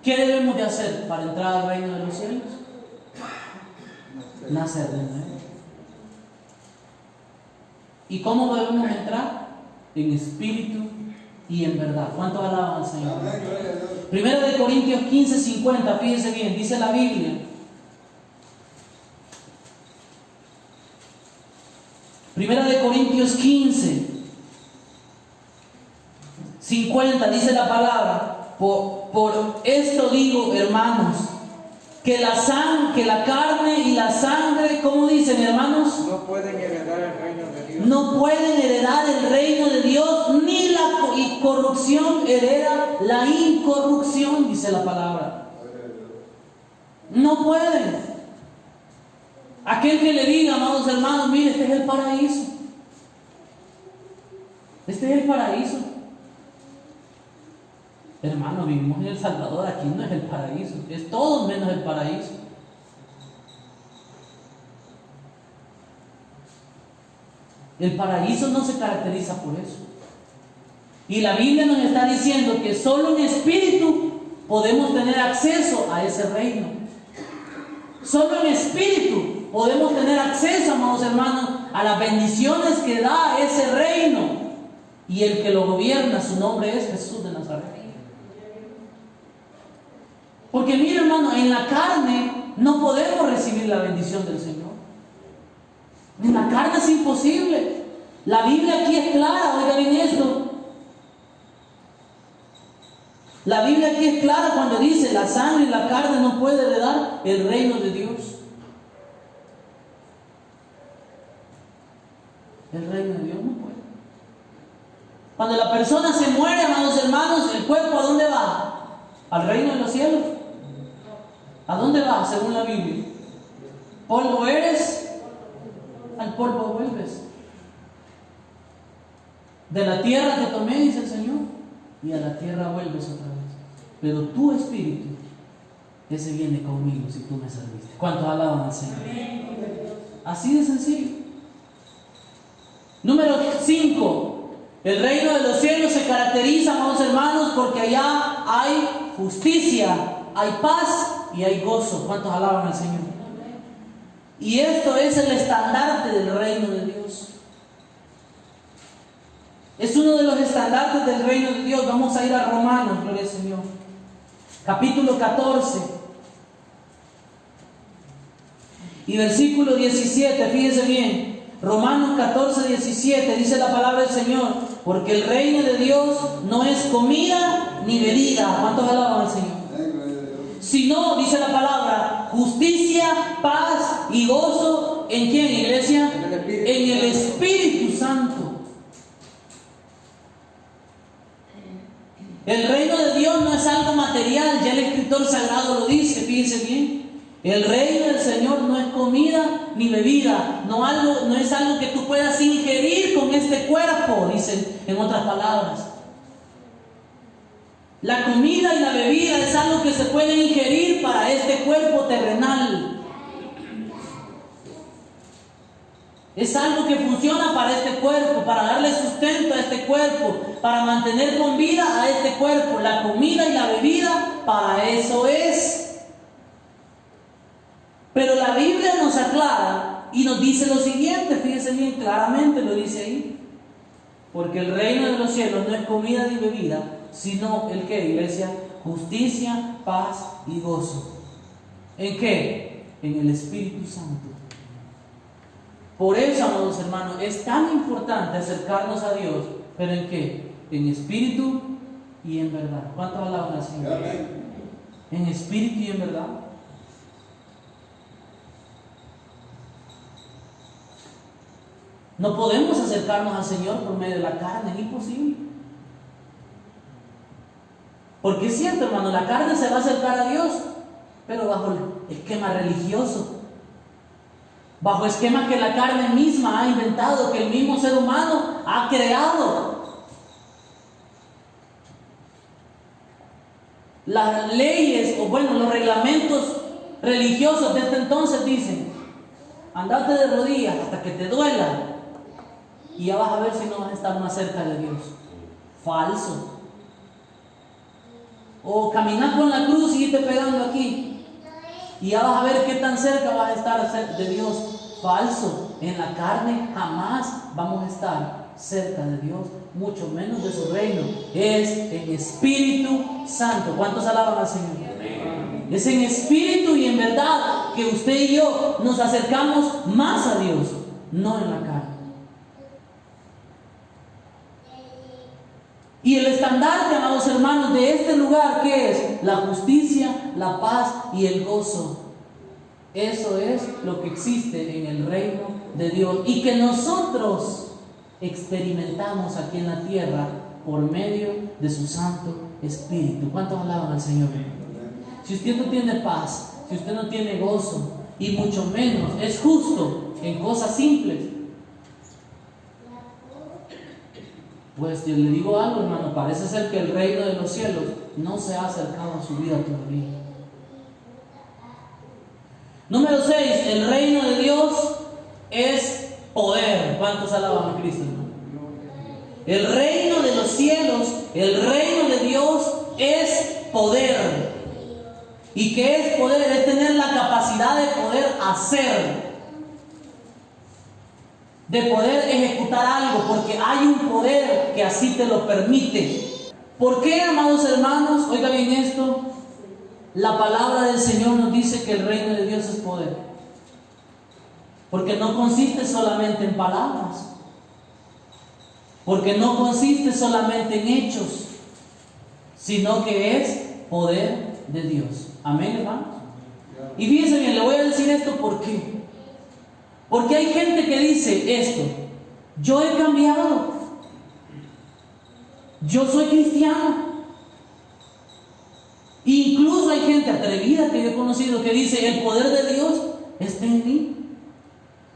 Speaker 1: ¿qué debemos de hacer para entrar al reino de los cielos? Nacer de nuevo. ¿Y cómo debemos entrar? En espíritu y en verdad. ¿Cuántos alaban al Señor? Primero de Corintios 15:50, fíjense bien, dice la Biblia. Primera de Corintios 15:50 dice la palabra: por esto digo, hermanos, que la carne y la sangre, ¿cómo dicen, hermanos?
Speaker 2: No pueden heredar el reino de Dios.
Speaker 1: No pueden heredar el reino de Dios, ni la corrupción hereda la incorrupción, dice la palabra. No pueden. Aquel que le diga, amados hermanos, mire, este es el paraíso. Este es el paraíso. Hermano, vivimos en El Salvador, aquí no es el paraíso, es todo menos el paraíso. El paraíso no se caracteriza por eso. Y la Biblia nos está diciendo que solo en espíritu podemos tener acceso a ese reino. Solo en espíritu podemos tener acceso, amados hermanos, a las bendiciones que da ese reino. Y el que lo gobierna, su nombre es Jesús de Nazaret. Porque mira, hermano, en la carne no podemos recibir la bendición del Señor. En la carne es imposible. La Biblia aquí es clara, oiga bien esto. La Biblia aquí es clara cuando dice: la sangre y la carne no pueden heredar el reino de Dios. El reino de Dios no puede. Cuando la persona se muere, amados hermanos, el cuerpo ¿a dónde va? Al reino de los cielos. ¿A dónde va según la Biblia? Polvo eres, al polvo vuelves. De la tierra te tomé, dice el Señor, y a la tierra vuelves otra vez. Pero tu espíritu, ese viene conmigo si tú me serviste. ¿Cuántos alaban al Señor? Así de sencillo. Número 5. El reino de los cielos se caracteriza, amados hermanos, porque allá hay justicia, hay paz y hay gozo. ¿Cuántos alaban al Señor? Y esto es el estandarte del reino de Dios. Es uno de los estandartes del reino de Dios. Vamos a ir a Romanos, gloria al Señor. Capítulo 14. Y versículo 17, fíjense bien. Romanos 14, 17, dice la palabra del Señor: porque el reino de Dios no es comida ni bebida. ¿Cuántos alaban al Señor? Sino, dice la palabra, justicia, paz y gozo. ¿En quién, iglesia? En el Espíritu Santo. El reino de Dios no es algo material, ya el escritor sagrado lo dice, fíjense bien. El reino del Señor no es comida ni bebida, no es algo que tú puedas ingerir con este cuerpo, dicen en otras palabras. La comida y la bebida es algo que se puede ingerir para este cuerpo terrenal. Es algo que funciona para este cuerpo, para darle sustento a este cuerpo, para mantener con vida a este cuerpo. La comida y la bebida, para eso es. Pero la Biblia nos aclara y nos dice lo siguiente, fíjense bien, claramente lo dice ahí. Porque el reino de los cielos no es comida ni bebida, sino ¿el qué, iglesia? Justicia, paz y gozo. ¿En qué? En el Espíritu Santo. Por eso, amados hermanos, es tan importante acercarnos a Dios. ¿Pero en qué? En espíritu y en verdad. ¿Cuántos alaban al Señor? En espíritu y en verdad. No podemos acercarnos al Señor por medio de la carne, es imposible. Porque es cierto, hermano, la carne se va a acercar a Dios, pero bajo el esquema religioso, bajo esquemas que la carne misma ha inventado, que el mismo ser humano ha creado. Las leyes, o bueno, los reglamentos religiosos de este entonces dicen: andate de rodillas hasta que te duela y ya vas a ver si no vas a estar más cerca de Dios. Falso. O caminar con la cruz y irte pegando aquí y ya vas a ver qué tan cerca vas a estar de Dios. Falso. En la carne jamás vamos a estar cerca de Dios, mucho menos de su reino. Es en Espíritu Santo. ¿Cuántos alaban al Señor? Es en espíritu y en verdad que usted y yo nos acercamos más a Dios, no en la carne. Y el estandarte, amados hermanos, de este lugar, ¿qué es? La justicia, la paz y el gozo. Eso es lo que existe en el reino de Dios y que nosotros experimentamos aquí en la tierra por medio de su Santo Espíritu. ¿Cuántos alaban al Señor? Si usted no tiene paz, si usted no tiene gozo, y mucho menos es justo en cosas simples, pues yo le digo algo, hermano, parece ser que el reino de los cielos no se ha acercado a su vida todavía. Número 6, el reino de Dios es poder. ¿Cuántos alaban a Cristo, hermano? El reino de los cielos, el reino de Dios es poder. ¿Y qué es poder? Es tener la capacidad de poder hacer, de poder ejecutar algo, porque hay un poder que así te lo permite. ¿Por qué, amados hermanos? Oiga bien esto. La palabra del Señor nos dice que el reino de Dios es poder. Porque no consiste solamente en palabras. Porque no consiste solamente en hechos, sino que es poder de Dios. Amén, hermanos. Y fíjense bien, le voy a decir esto ¿por qué? Porque hay gente que dice esto: yo he cambiado, yo soy cristiano. Incluso hay gente atrevida que yo he conocido que dice: el poder de Dios está en mí,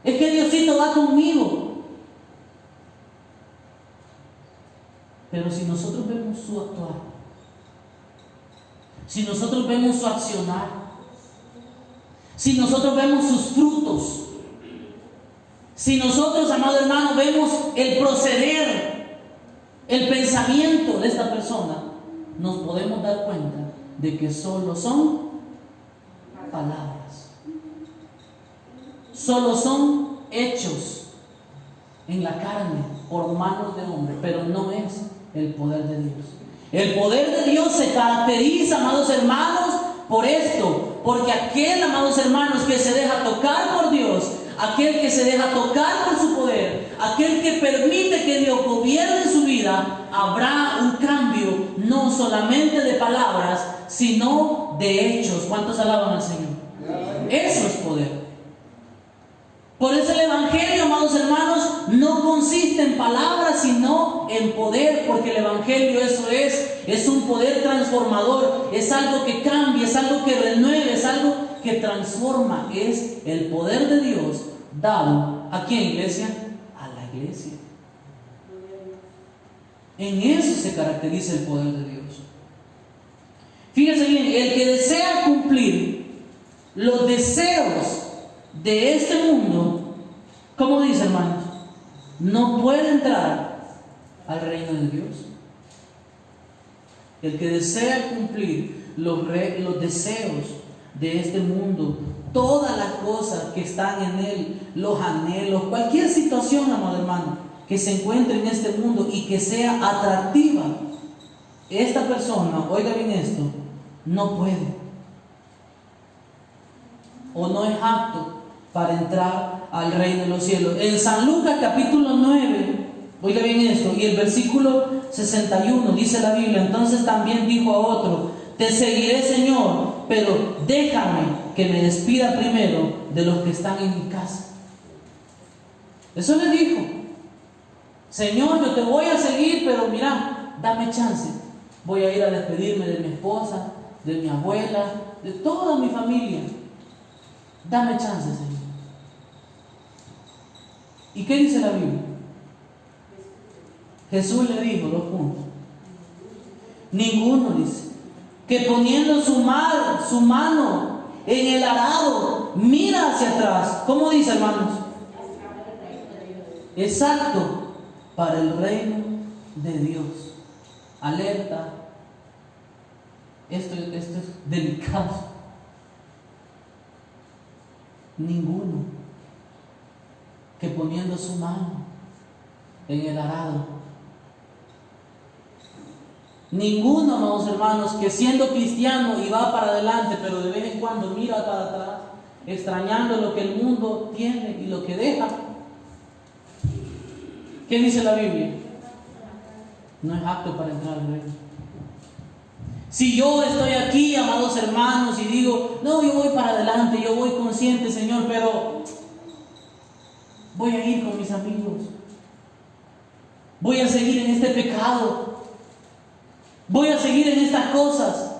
Speaker 1: es que Diosito va conmigo. Pero si nosotros vemos su actuar, si nosotros vemos su accionar, si nosotros vemos sus frutos, si nosotros, amado hermano, vemos el proceder, el pensamiento de esta persona, nos podemos dar cuenta de que solo son palabras, solo son hechos en la carne por manos de hombre, pero no es el poder de Dios. El poder de Dios se caracteriza, amados hermanos, por esto, porque aquel, amados hermanos, que se deja tocar por Dios, aquel que se deja tocar por su poder, aquel que permite que Dios gobierne su vida, habrá un cambio no solamente de palabras, sino de hechos. ¿Cuántos alaban al Señor? Eso es poder. Por eso el Evangelio, amados hermanos, no consiste en palabras, sino en poder, porque el Evangelio eso es un poder transformador, es algo que cambia, es algo que renueve, es algo que transforma, es el poder de Dios dado ¿a quién, iglesia? A la iglesia. En eso se caracteriza el poder de Dios. Fíjense bien, el que desea cumplir los deseos de este mundo, ¿cómo dice, hermanos? No puede entrar al reino de Dios. El que desea cumplir los deseos de este mundo, todas las cosas que están en él, los anhelos, cualquier situación, amado hermano, que se encuentre en este mundo y que sea atractiva, esta persona, oiga bien esto, no puede o no es apto para entrar al reino de los cielos. En San Lucas capítulo 9, oiga bien esto, y el versículo 61 dice la Biblia: entonces también dijo a otro: te seguiré, Señor, pero déjame que me despida primero de los que están en mi casa. Eso le dijo: Señor, yo te voy a seguir, pero mira, dame chance. Voy a ir a despedirme de mi esposa, de mi abuela, de toda mi familia. Dame chance, Señor. ¿Y qué dice la Biblia? Jesús le dijo 2 puntos. Ninguno, dice, que poniendo su mano en el arado, mira hacia atrás. ¿Cómo dice, hermanos? Exacto, para el reino de Dios. Alerta. Esto es delicado. Ninguno que poniendo su mano en el arado. Ninguno, amados hermanos, que siendo cristiano y va para adelante, pero de vez en cuando mira para atrás, extrañando lo que el mundo tiene y lo que deja. ¿Qué dice la Biblia? No es apto para entrar al reino. Si yo estoy aquí, amados hermanos, y digo, no, yo voy para adelante, yo voy consciente, Señor, pero voy a ir con mis amigos, voy a seguir en este pecado, voy a seguir en estas cosas,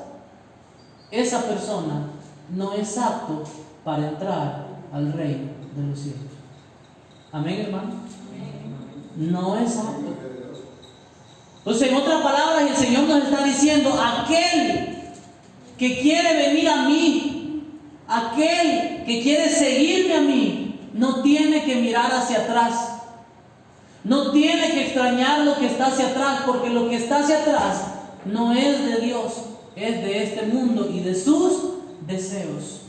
Speaker 1: esa persona no es apto para entrar al reino de los cielos. Amén, hermano. No es apto. Entonces, en otras palabras, el Señor nos está diciendo: aquel que quiere venir a mí, aquel que quiere seguirme a mí, no tiene que mirar hacia atrás, no tiene que extrañar lo que está hacia atrás, porque lo que está hacia atrás no es de Dios, es de este mundo y de sus deseos.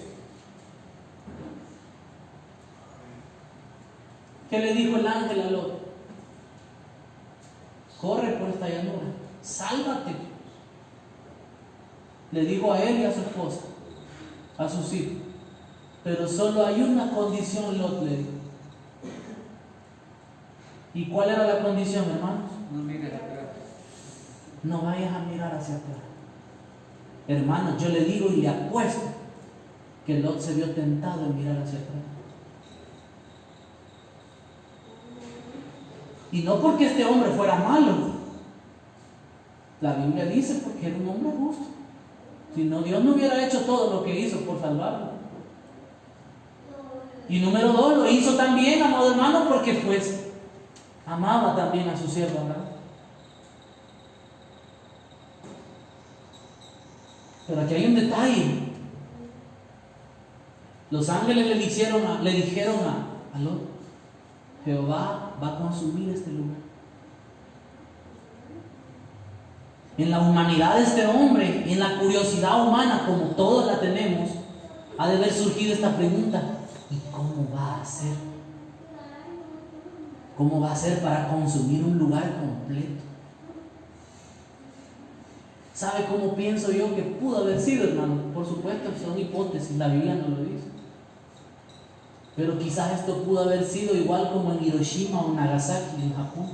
Speaker 1: ¿Qué le dijo el ángel a Lot? Corre por esta llanura, sálvate. Le dijo a él y a su esposa, a sus hijos. Pero solo hay una condición, Lot le dijo. ¿Y cuál era la condición, hermanos?
Speaker 2: No mires atrás.
Speaker 1: No vayas a mirar hacia atrás. Hermanos, yo le digo y le apuesto que Lot se vio tentado en mirar hacia atrás. Y no porque este hombre fuera malo. La Biblia dice porque era un hombre justo. Si no, Dios no hubiera hecho todo lo que hizo por salvarlo. Y número 2, lo hizo también, amado hermano, porque pues amaba también a su sierva, ¿verdad? Pero aquí hay un detalle. Los ángeles le dijeron a Lot: Jehová va a consumir este lugar. En la humanidad de este hombre, en la curiosidad humana, como todos la tenemos, ha de haber surgido esta pregunta: ¿y cómo va a ser? ¿Cómo va a ser para consumir un lugar completo? ¿Sabe cómo pienso yo que pudo haber sido, hermano? Por supuesto, son hipótesis, la Biblia no lo dice. Pero quizás esto pudo haber sido igual como en Hiroshima o Nagasaki, en Japón.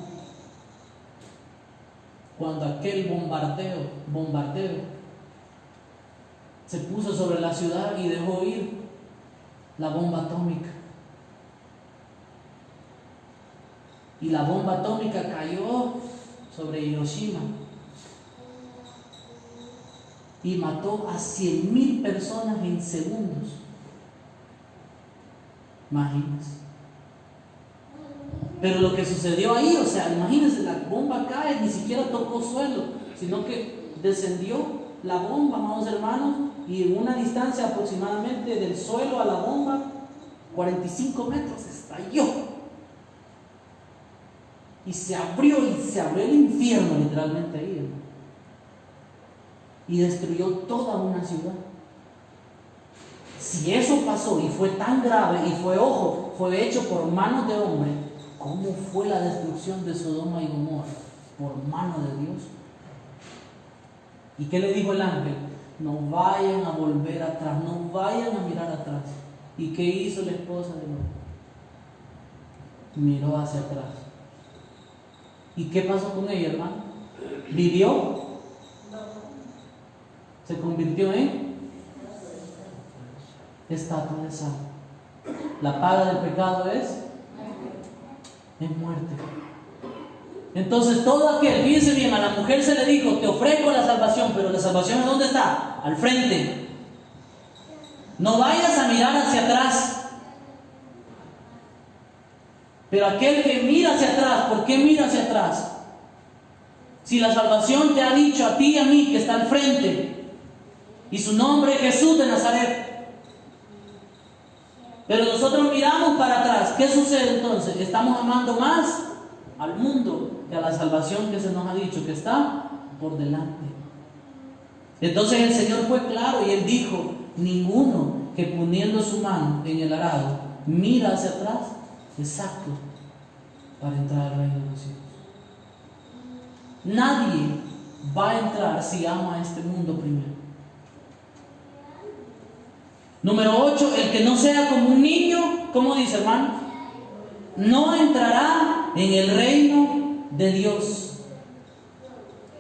Speaker 1: Cuando aquel bombardeo se puso sobre la ciudad y dejó ir la bomba atómica. Y la bomba atómica cayó sobre Hiroshima y mató a 100,000 personas en segundos. Imagínense. Pero lo que sucedió ahí, o sea, imagínense, la bomba cae, ni siquiera tocó suelo, sino que descendió la bomba, amados hermanos, y en una distancia aproximadamente del suelo a la bomba, 45 metros, estalló. Y se abrió el infierno literalmente ahí, hermano. Y destruyó toda una ciudad. Si eso pasó y fue tan grave y fue hecho por manos de hombre, ¿cómo fue la destrucción de Sodoma y Gomorra? Por mano de Dios. ¿Y qué le dijo el ángel? No vayan a volver atrás, no vayan a mirar atrás. ¿Y qué hizo la esposa de Lot? Miró hacia atrás. ¿Y qué pasó con ella, hermano? ¿Vivió? ¿Se convirtió en estatua de sal? La paga del pecado es muerte. Entonces todo aquel, fíjense bien, a la mujer se le dijo, te ofrezco la salvación, pero la salvación ¿dónde está? Al frente. No vayas a mirar hacia atrás. Pero aquel que mira hacia atrás, ¿por qué mira hacia atrás? Si la salvación te ha dicho a ti y a mí que está al frente, y su nombre es Jesús de Nazaret, pero nosotros miramos para atrás, ¿qué sucede entonces? Estamos amando más al mundo que a la salvación que se nos ha dicho que está por delante. Entonces el Señor fue claro y Él dijo, ninguno que poniendo su mano en el arado mira hacia atrás es apto para entrar al reino de los cielos. Nadie va a entrar si ama a este mundo primero. Número 8, el que no sea como un niño, ¿cómo dice, hermano? No entrará en el reino de Dios.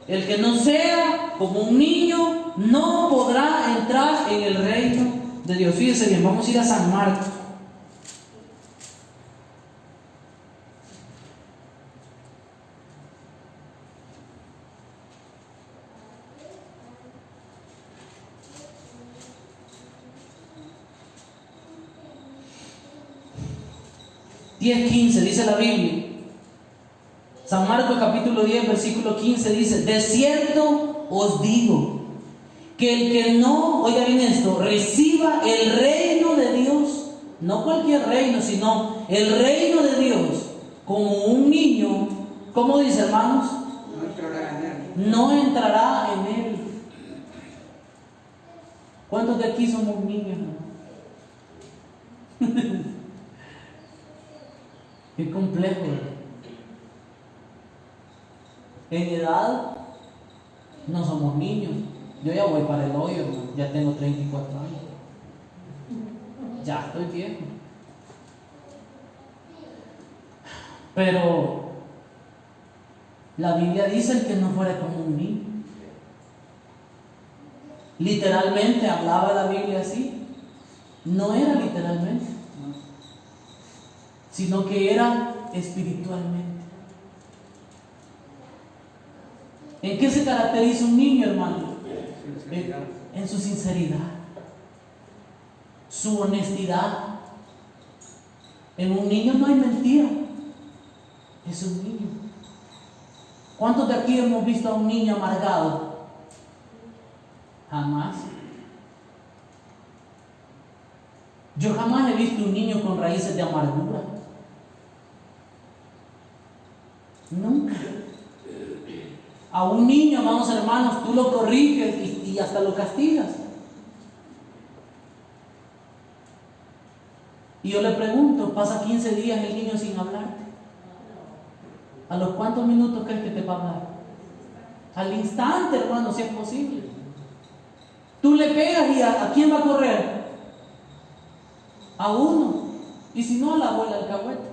Speaker 1: El que no sea como un niño no podrá entrar en el reino de Dios. Fíjense bien, vamos a ir a San Marcos. (10:15) dice la Biblia. San Marcos capítulo 10 versículo 15 dice, de cierto os digo que el que no, oiga bien esto, reciba el reino de Dios, no cualquier reino, sino el reino de Dios, como un niño, ¿cómo dice, hermanos?
Speaker 2: No entrará en él.
Speaker 1: No entrará en él. ¿Cuántos de aquí somos niños, hermano? Qué complejo, ¿verdad? En edad no somos niños. Yo ya voy para el hoyo, hermano. Ya tengo 34 años. Ya estoy viejo. Pero la Biblia dice el que no fuera como un niño. Literalmente hablaba la Biblia así. No era literalmente, sino que era espiritualmente. ¿En qué se caracteriza un niño, hermano? En su sinceridad, su honestidad. En un niño no hay mentira. Es un niño. ¿Cuántos de aquí hemos visto a un niño amargado? Jamás. Yo jamás he visto un niño con raíces de amargura. Nunca. A un niño, amados hermanos, tú lo corriges y hasta lo castigas. Y yo le pregunto, pasa 15 días el niño sin hablarte. ¿A los cuántos minutos crees que te va a hablar? Al instante, hermano, si es posible. Tú le pegas y ¿a quién va a correr? A uno. Y si no, a la abuela alcahueta.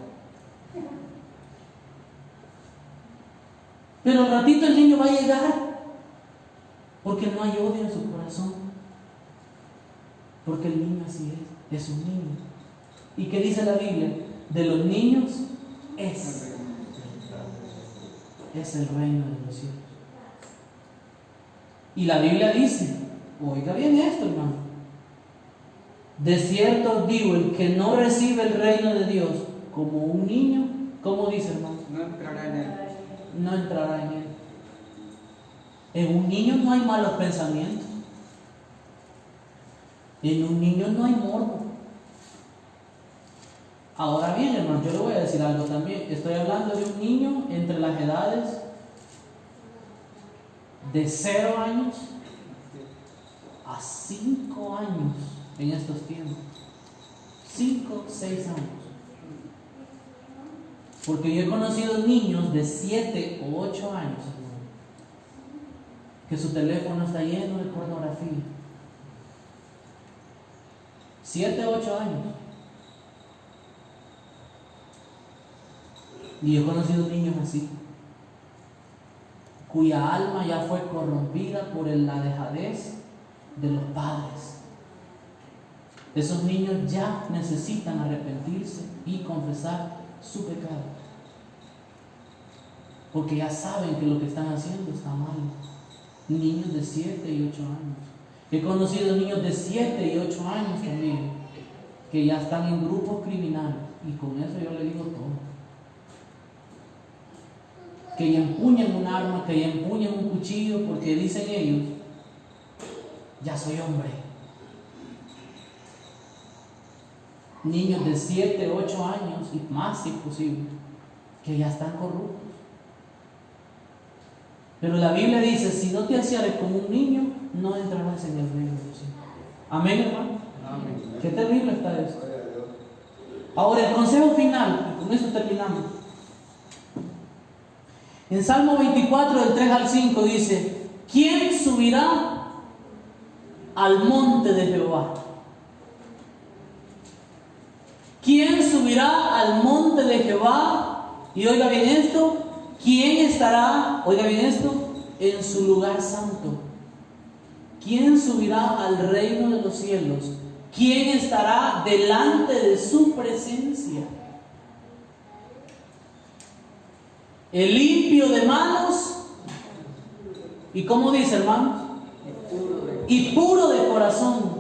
Speaker 1: Pero al ratito el niño va a llegar, porque no hay odio en su corazón. Porque el niño así es un niño. ¿Y qué dice la Biblia? De los niños es el reino de los cielos. Y la Biblia dice, oiga bien esto, hermano, de cierto os digo, el que no recibe el reino de Dios como un niño, ¿cómo dice, hermano?
Speaker 2: No entrará en él.
Speaker 1: No entrará en él. En un niño no hay malos pensamientos. En un niño no hay morbo. Ahora bien, hermano, yo le voy a decir algo también. Estoy hablando de un niño entre las edades de 0 años a 5 años en estos tiempos. 5, 6 años. Porque yo he conocido niños de 7 o 8 años, hermano, que su teléfono está lleno de pornografía. 7 o 8 años. Y yo he conocido niños así, cuya alma ya fue corrompida por la dejadez de los padres. Esos niños ya necesitan arrepentirse y confesar su pecado. porque ya saben que lo que están haciendo está mal. Niños de 7 y 8 años. He conocido niños de 7 y 8 años también, que ya están en grupos criminales, y con eso yo le digo todo. Que ya empuñan un arma, que ya empuñan un cuchillo, porque dicen ellos, ya soy hombre. Niños de 7, 8 años y más si es posible, que ya están corruptos. Pero la Biblia dice, si no te hacieres como un niño, no entrarás en el reino de los cielos. Amén, hermano. Amén. Qué terrible está eso. Ahora el consejo final, y con eso terminamos. En Salmo 24, del 3 al 5 dice, ¿quién subirá al monte de Jehová? ¿Quién subirá al monte de Jehová? Y oiga bien esto, ¿quién estará, oiga bien esto, en su lugar santo? ¿Quién subirá al reino de los cielos? ¿Quién estará delante de su presencia? El limpio de manos, ¿y cómo dice, hermanos? Y puro de corazón.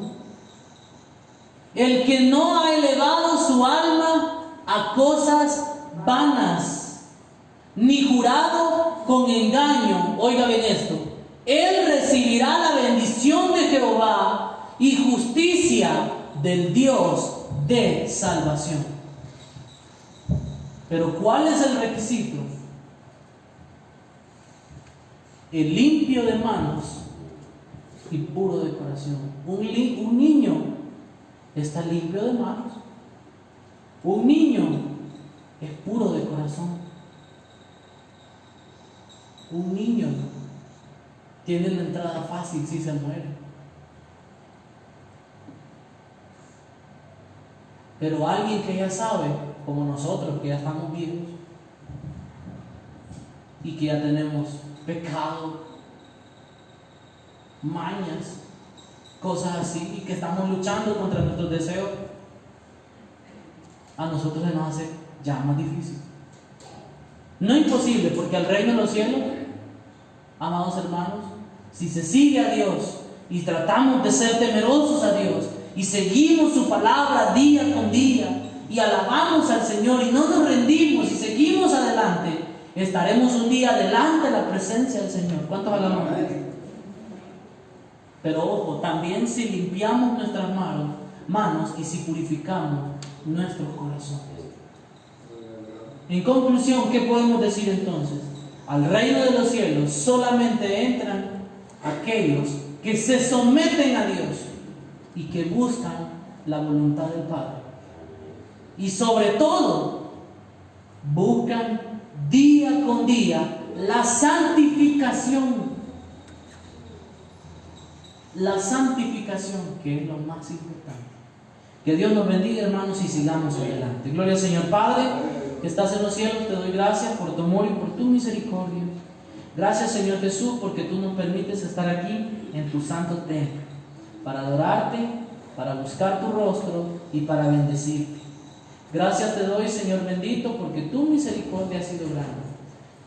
Speaker 1: El que no ha elevado su alma a cosas vanas, ni jurado con engaño. Oiga bien esto. Él recibirá la bendición de Jehová y justicia del Dios de salvación. Pero ¿cuál es el requisito? El limpio de manos y puro de corazón. Un niño está limpio de manos. Un niño es puro de corazón. Un niño tiene la entrada fácil si se muere. Pero alguien que ya sabe, como nosotros, que ya estamos viejos y que ya tenemos pecado, mañas, cosas así, y que estamos luchando contra nuestros deseos, a nosotros se nos hace ya más difícil. No imposible, porque al reino de los cielos, amados hermanos, si se sigue a Dios y tratamos de ser temerosos a Dios y seguimos su palabra día con día y alabamos al Señor y no nos rendimos y seguimos adelante, estaremos un día delante de la presencia del Señor. ¿Cuántos alabamos? Pero ojo, también si limpiamos nuestras manos y si purificamos nuestros corazones. En conclusión, ¿qué podemos decir entonces? Al reino de los cielos solamente entran aquellos que se someten a Dios y que buscan la voluntad del Padre. Y sobre todo, buscan día con día la santificación. La santificación, que es lo más importante. Que Dios nos bendiga, hermanos, y sigamos adelante. Gloria al Señor. Padre, que estás en los cielos, te doy gracias por tu amor y por tu misericordia. Gracias, Señor Jesús, porque tú nos permites estar aquí en tu santo templo, para adorarte, para buscar tu rostro y para bendecirte. Gracias te doy, Señor bendito, porque tu misericordia ha sido grande.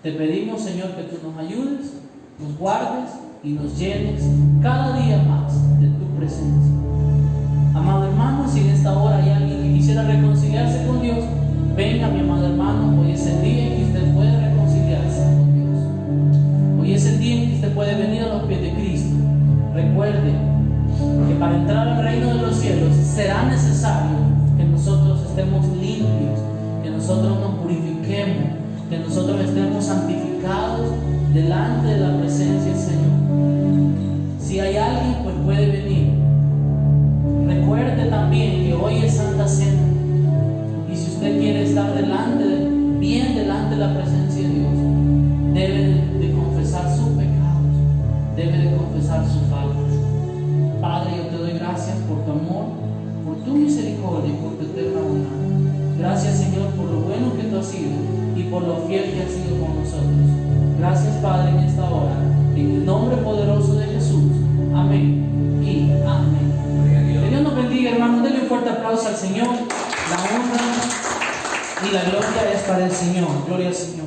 Speaker 1: Te pedimos, Señor, que tú nos ayudes, nos guardes y nos llenes cada día más de tu presencia. Amado hermano, si en esta hora hay alguien que quisiera reconciliarse con Dios, venga, mi amado hermano, hoy es el día en que usted puede reconciliarse con Dios. Hoy es el día en que usted puede venir a los pies de Cristo. Recuerde que para entrar al reino de los cielos será necesario que nosotros estemos limpios, que nosotros nos purifiquemos, que nosotros estemos santificados delante de la presencia del Señor. Si hay alguien, pues puede venir. Recuerde también que hoy es Santa Cena, y si usted quiere estar bien delante de la presencia de Dios, debe de confesar sus pecados, debe de confesar sus faltas. Padre, yo te doy gracias por tu amor, por tu misericordia y por tu eterna bondad. Gracias, Señor, por lo bueno que tú has sido y por lo fiel que has sido con nosotros. Gracias, Padre, en esta hora, en el nombre poderoso de Jesús. Amén y amén. Que Dios nos bendiga, hermanos. Denle un fuerte aplauso al Señor. La honra y la gloria es para el Señor. Gloria al Señor.